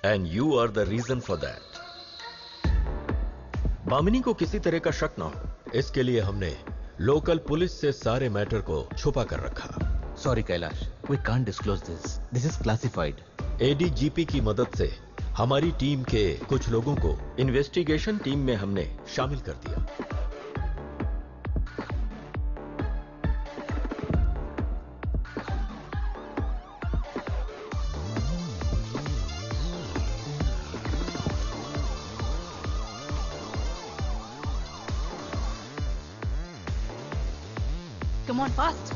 and you are the reason for that. Bamini को किसी तरह का शक ना हो, इसके लिए हमने लोकल पुलिस से सारे मैटर को छुपा कर रखा। Sorry Kailash, we can't disclose this, this is classified. ADGP की मदद से हमारी टीम के कुछ लोगों को इन्वेस्टिगेशन टीम में हमने शामिल कर दिया। Come on, fast.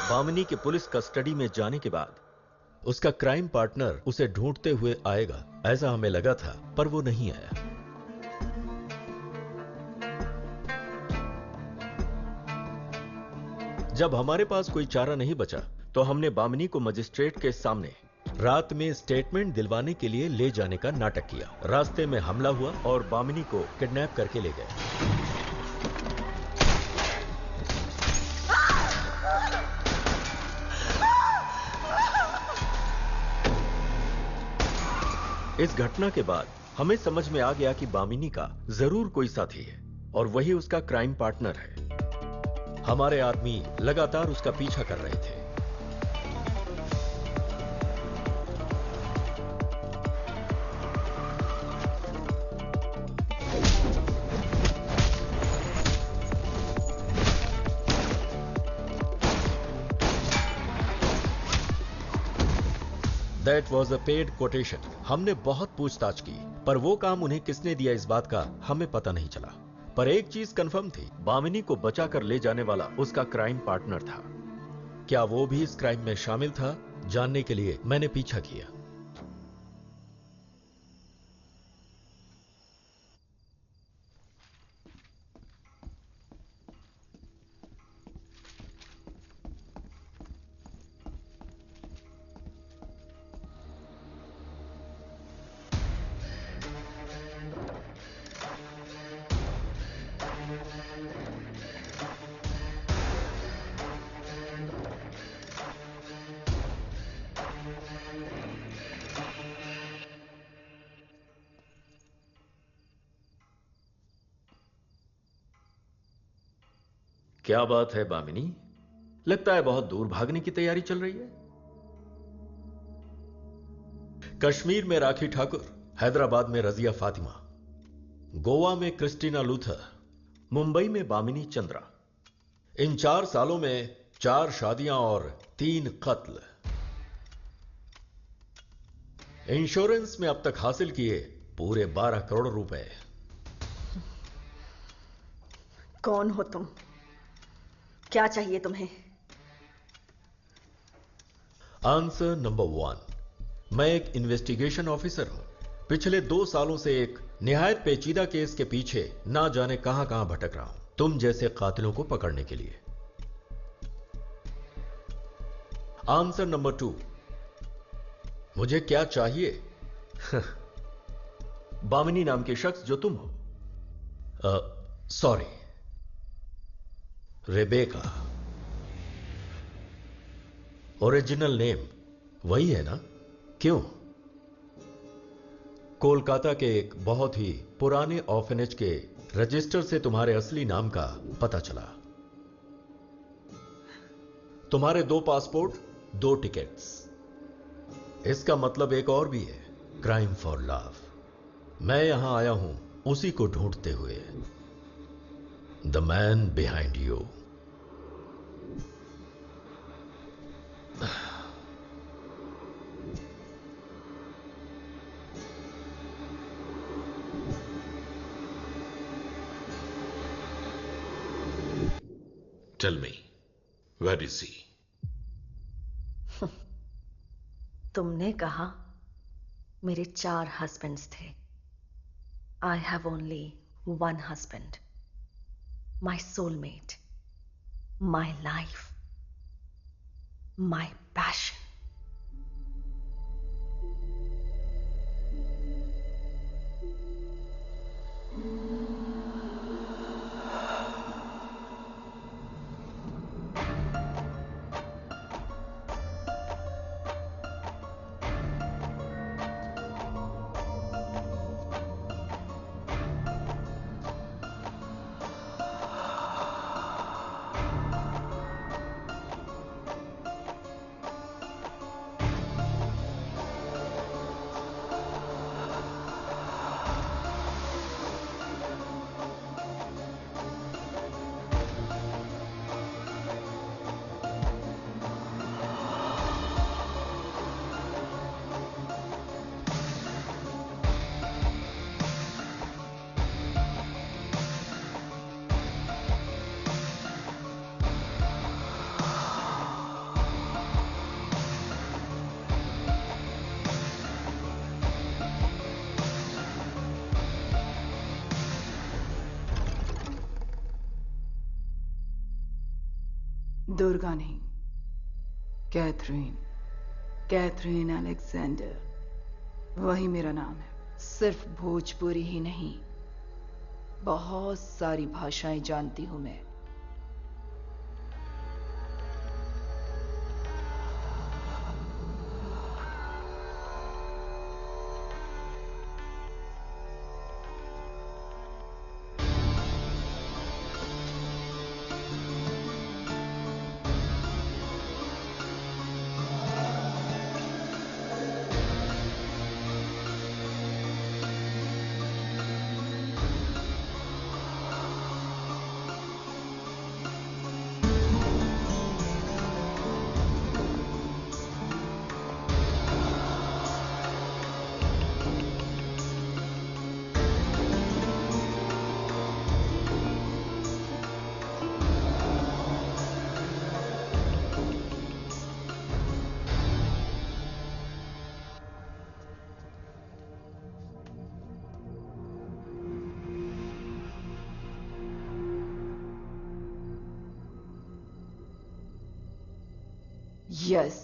बामिनी के पुलिस कस्टडी में जाने के बाद उसका क्राइम पार्टनर उसे ढूंढते हुए आएगा, ऐसा हमें लगा था, पर वो नहीं आया। जब हमारे पास कोई चारा नहीं बचा तो हमने बामिनी को मजिस्ट्रेट के सामने रात में स्टेटमेंट दिलवाने के लिए ले जाने का नाटक किया। रास्ते में हमला हुआ और बामिनी को किडनैप करके ले गए। इस घटना के बाद हमें समझ में आ गया कि बामिनी का जरूर कोई साथी है और वही उसका क्राइम पार्टनर है। हमारे आदमी लगातार उसका पीछा कर रहे थे। That was a paid quotation. हमने बहुत पूछताछ की, पर वो काम उन्हें किसने दिया इस बात का हमें पता नहीं चला। पर एक चीज कंफर्म थी, बामिनी को बचाकर ले जाने वाला उसका क्राइम पार्टनर था। क्या वो भी इस क्राइम में शामिल था? जानने के लिए मैंने पीछा किया। क्या बात है बामिनी? लगता है बहुत दूर भागने की तैयारी चल रही है। कश्मीर में राखी ठाकुर, हैदराबाद में रजिया फातिमा, गोवा में क्रिस्टीना लूथर, मुंबई में बामिनी चंद्रा। इन 4 सालों में 4 शादियां और 3 कत्ल। इंश्योरेंस में अब तक हासिल किए पूरे 12 करोड़ रुपए। कौन हो तुम? क्या चाहिए तुम्हें? आंसर नंबर 1, मैं एक इन्वेस्टिगेशन ऑफिसर हूं। पिछले 2 सालों से एक निहायत पेचीदा केस के पीछे ना जाने कहां कहां भटक रहा हूं, तुम जैसे कातिलों को पकड़ने के लिए। आंसर नंबर 2, मुझे क्या चाहिए? बामिनी नाम के शख्स जो तुम हो। Sorry, Rebecca. ओरिजिनल नेम वही है ना? क्यों? कोलकाता के एक बहुत ही पुराने ऑर्फनेज के रजिस्टर से तुम्हारे असली नाम का पता चला। तुम्हारे 2 पासपोर्ट, 2 टिकट्स। इसका मतलब एक और भी है, क्राइम फॉर लव। मैं यहां आया हूं उसी को ढूंढते हुए, the man behind you. Tell me, where is he? तुमने कहा मेरे 4 हस्बैंड्स थे। I have only one husband, my soulmate, my life, my passion. Durga नहीं, कैथरीन, कैथरीन अलेक्जेंडर, वही मेरा नाम है। सिर्फ भोजपुरी ही नहीं, बहुत सारी भाषाएं जानती हूं मैं। Yes,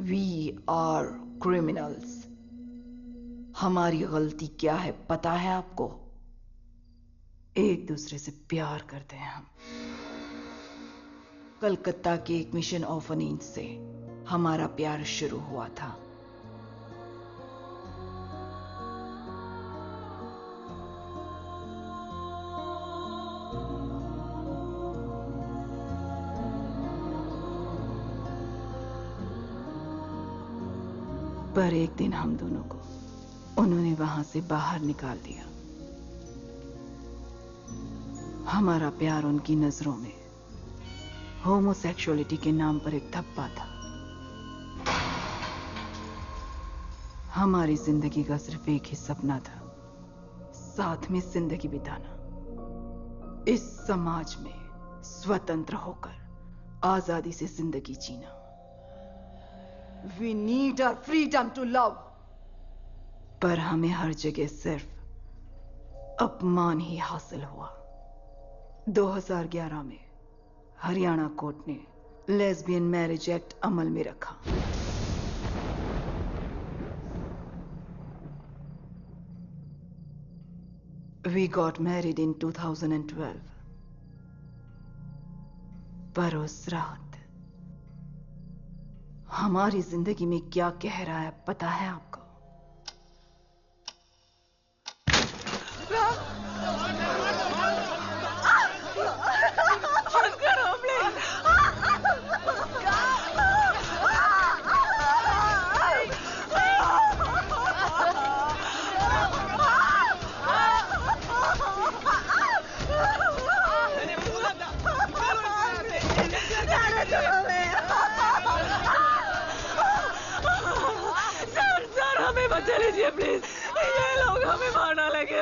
we are criminals. हमारी गलती क्या है पता है आपको? एक दूसरे से प्यार करते हैं हम। कलकत्ता के एक मिशन ऑर्फनेज से हमारा प्यार शुरू हुआ था। पर एक दिन हम दोनों को उन्होंने वहां से बाहर निकाल दिया। हमारा प्यार उनकी नजरों में होमोसेक्सुअलिटी के नाम पर एक धब्बा था। हमारी जिंदगी का सिर्फ एक ही सपना था, साथ में जिंदगी बिताना, इस समाज में स्वतंत्र होकर आजादी से जिंदगी जीना। We need our freedom to love. पर हमें हर जगह सिर्फ अपमान ही हासिल हुआ। 2011 में हरियाणा कोर्ट ने लेस्बियन मैरिज एक्ट अमल में रखा। We got married in 2012. पर उस रात हमारी जिंदगी में क्या कह रहा है पता है आपको? बचा लीजिए प्लीज, ये लोग हमें मारने लगे।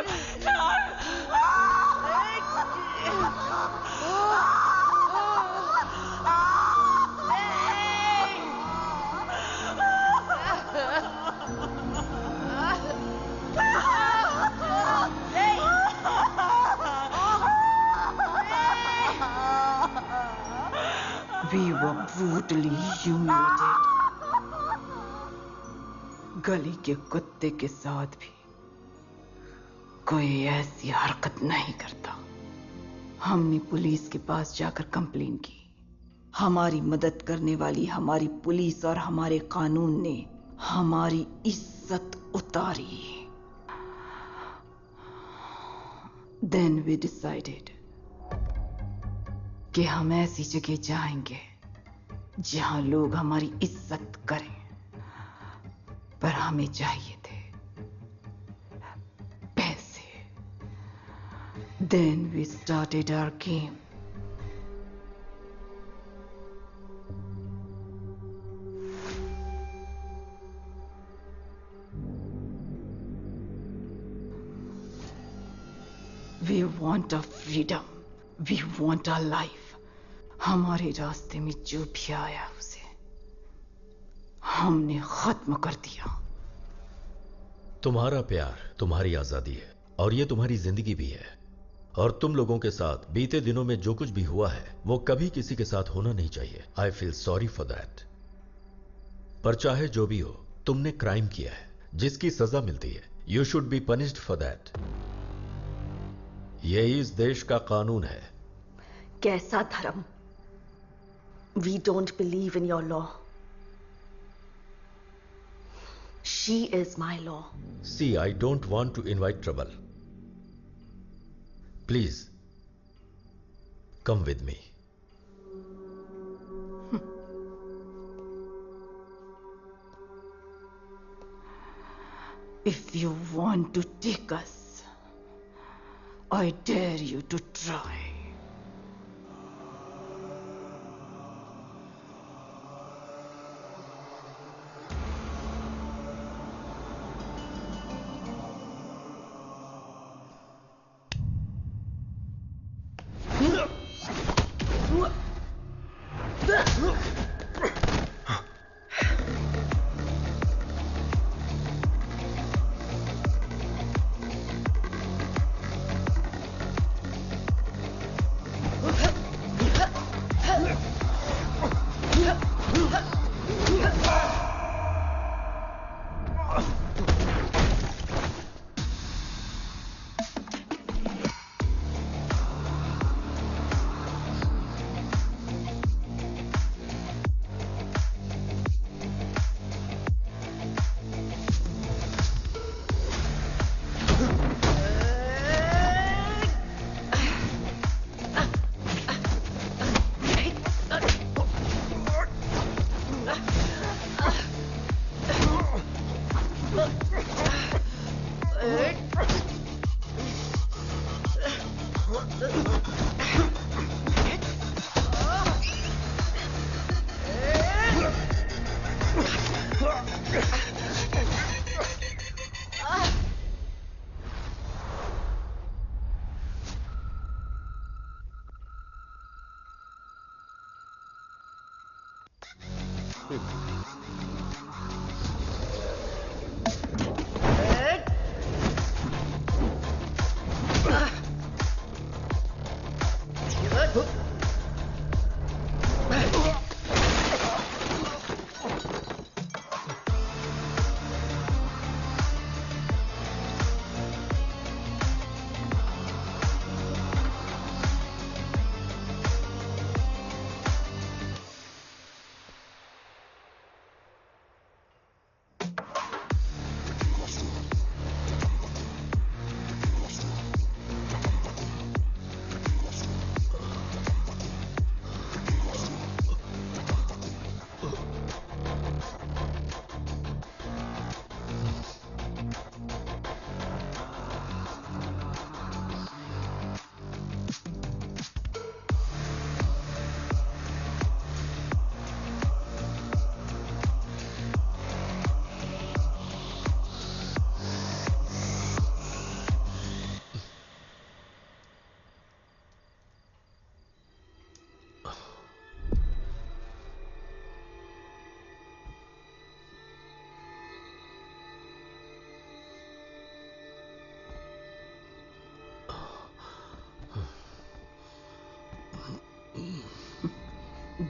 We were brutally humiliated. गली के कुत्ते के साथ भी कोई ऐसी हरकत नहीं करता। हमने पुलिस के पास जाकर कंप्लेन की। हमारी मदद करने वाली हमारी पुलिस और हमारे कानून ने हमारी इज्जत उतारी। Then we decided कि हम ऐसी जगह जाएंगे जहां लोग हमारी इज्जत करें। पर हमें चाहिए थे पैसे। Then we started our game. We want our freedom. We want our life. हमारे रास्ते में जो भी आया उसे हमने खत्म कर दिया। तुम्हारा प्यार तुम्हारी आजादी है और ये तुम्हारी जिंदगी भी है। और तुम लोगों के साथ बीते दिनों में जो कुछ भी हुआ है वो कभी किसी के साथ होना नहीं चाहिए। I feel sorry for that. पर चाहे जो भी हो, तुमने क्राइम किया है जिसकी सजा मिलती है। You should be punished for that. यही इस देश का कानून है। कैसा धर्म? We don't believe in your law. She is my law. See, I don't want to invite trouble. Please, come with me. If you want to take us, I dare you to try.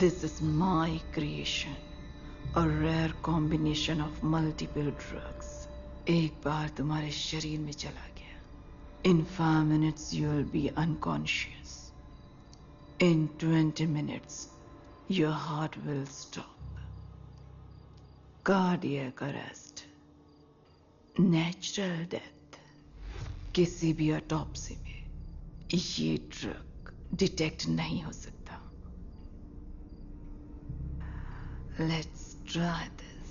This is my creation, a rare combination of multiple drugs. एक बार तुम्हारे शरीर में चला गया, in 5 minutes you will be unconscious. In 20 minutes, your heart will stop. Cardiac arrest. Natural death. किसी भी autopsy में ये ड्रग डिटेक्ट नहीं हो सकता. Let's try this.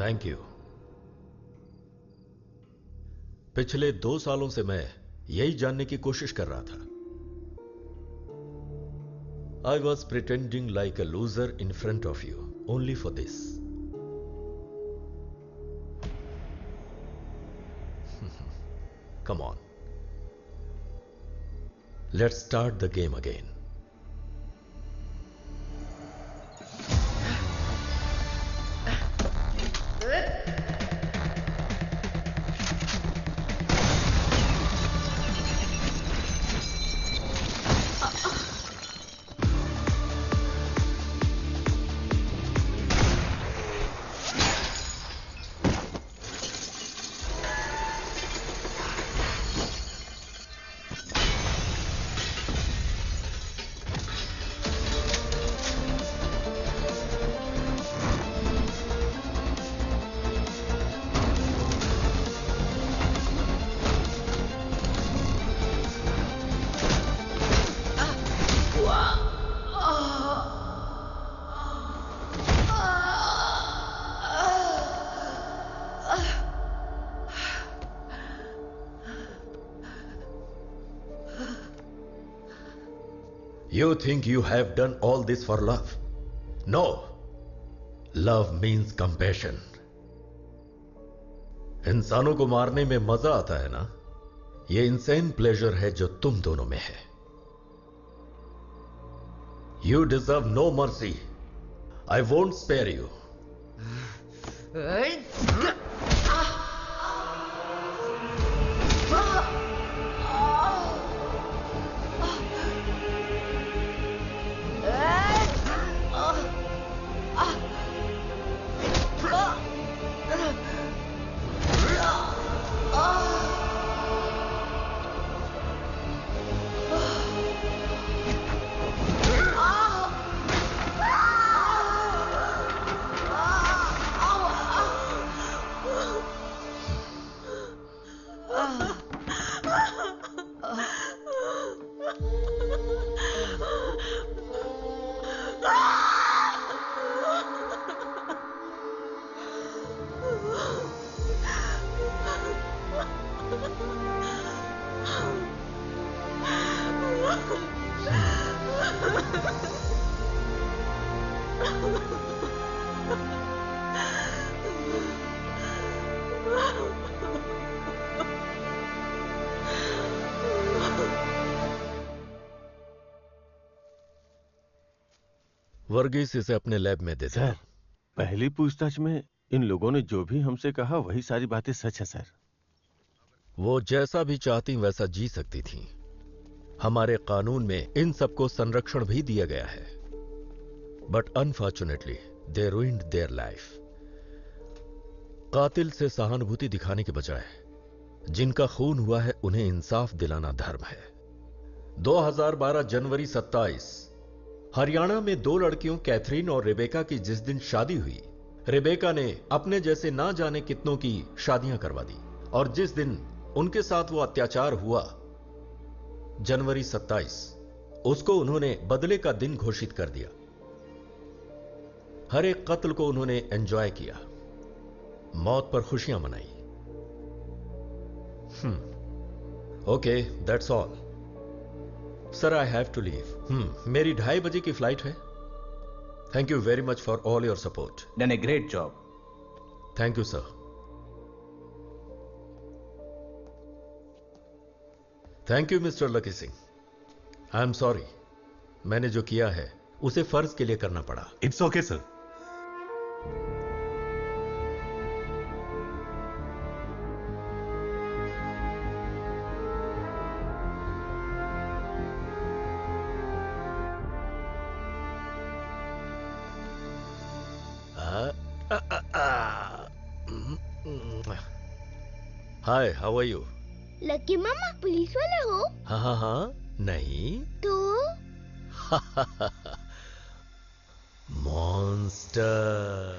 Thank you. पिछले 2 सालों से मैं यही जानने की कोशिश कर रहा था। I was pretending like a loser in front of you, only for this. Come on. Let's start the game again. You think you have done all this for love? No. Love means compassion. इंसानों को मारने में मजा आता है ना? ये insane pleasure है जो तुम दोनों में है. You deserve no mercy. I won't spare you. Varghese इसे अपने लैब में दे सर, पहली पूछताछ में इन लोगों ने जो भी हमसे कहा वही सारी बातें सच है सर। वो जैसा भी चाहती वैसा जी सकती थी। हमारे कानून में इन सबको संरक्षण भी दिया गया है। But unfortunately they ruined their life. कातिल से सहानुभूति दिखाने के बजाय जिनका खून हुआ है उन्हें इंसाफ दिलाना धर्म है। 2012 जनवरी 27 हरियाणा में दो लड़कियों कैथरीन और रेबेका की जिस दिन शादी हुई, रेबेका ने अपने जैसे ना जाने कितनों की शादियां करवा दी और जिस दिन उनके साथ वो अत्याचार हुआ जनवरी 27 उसको उन्होंने बदले का दिन घोषित कर दिया। हर एक कत्ल को उन्होंने एंजॉय किया, मौत पर खुशियां मनाई। Okay, that's all. Sir, I have to leave. मेरी 2:30 बजे की फ्लाइट है। Thank you very much for all your support. Done a great job. Thank you sir. Thank you mister Lucky Singh. I am sorry, मैंने जो किया है उसे फर्ज के लिए करना पड़ा। It's okay sir. Hi, how are you? Lucky मामा पुलिस वाले हो? हाँ हाँ हाँ, नहीं तो मॉन्स्टर।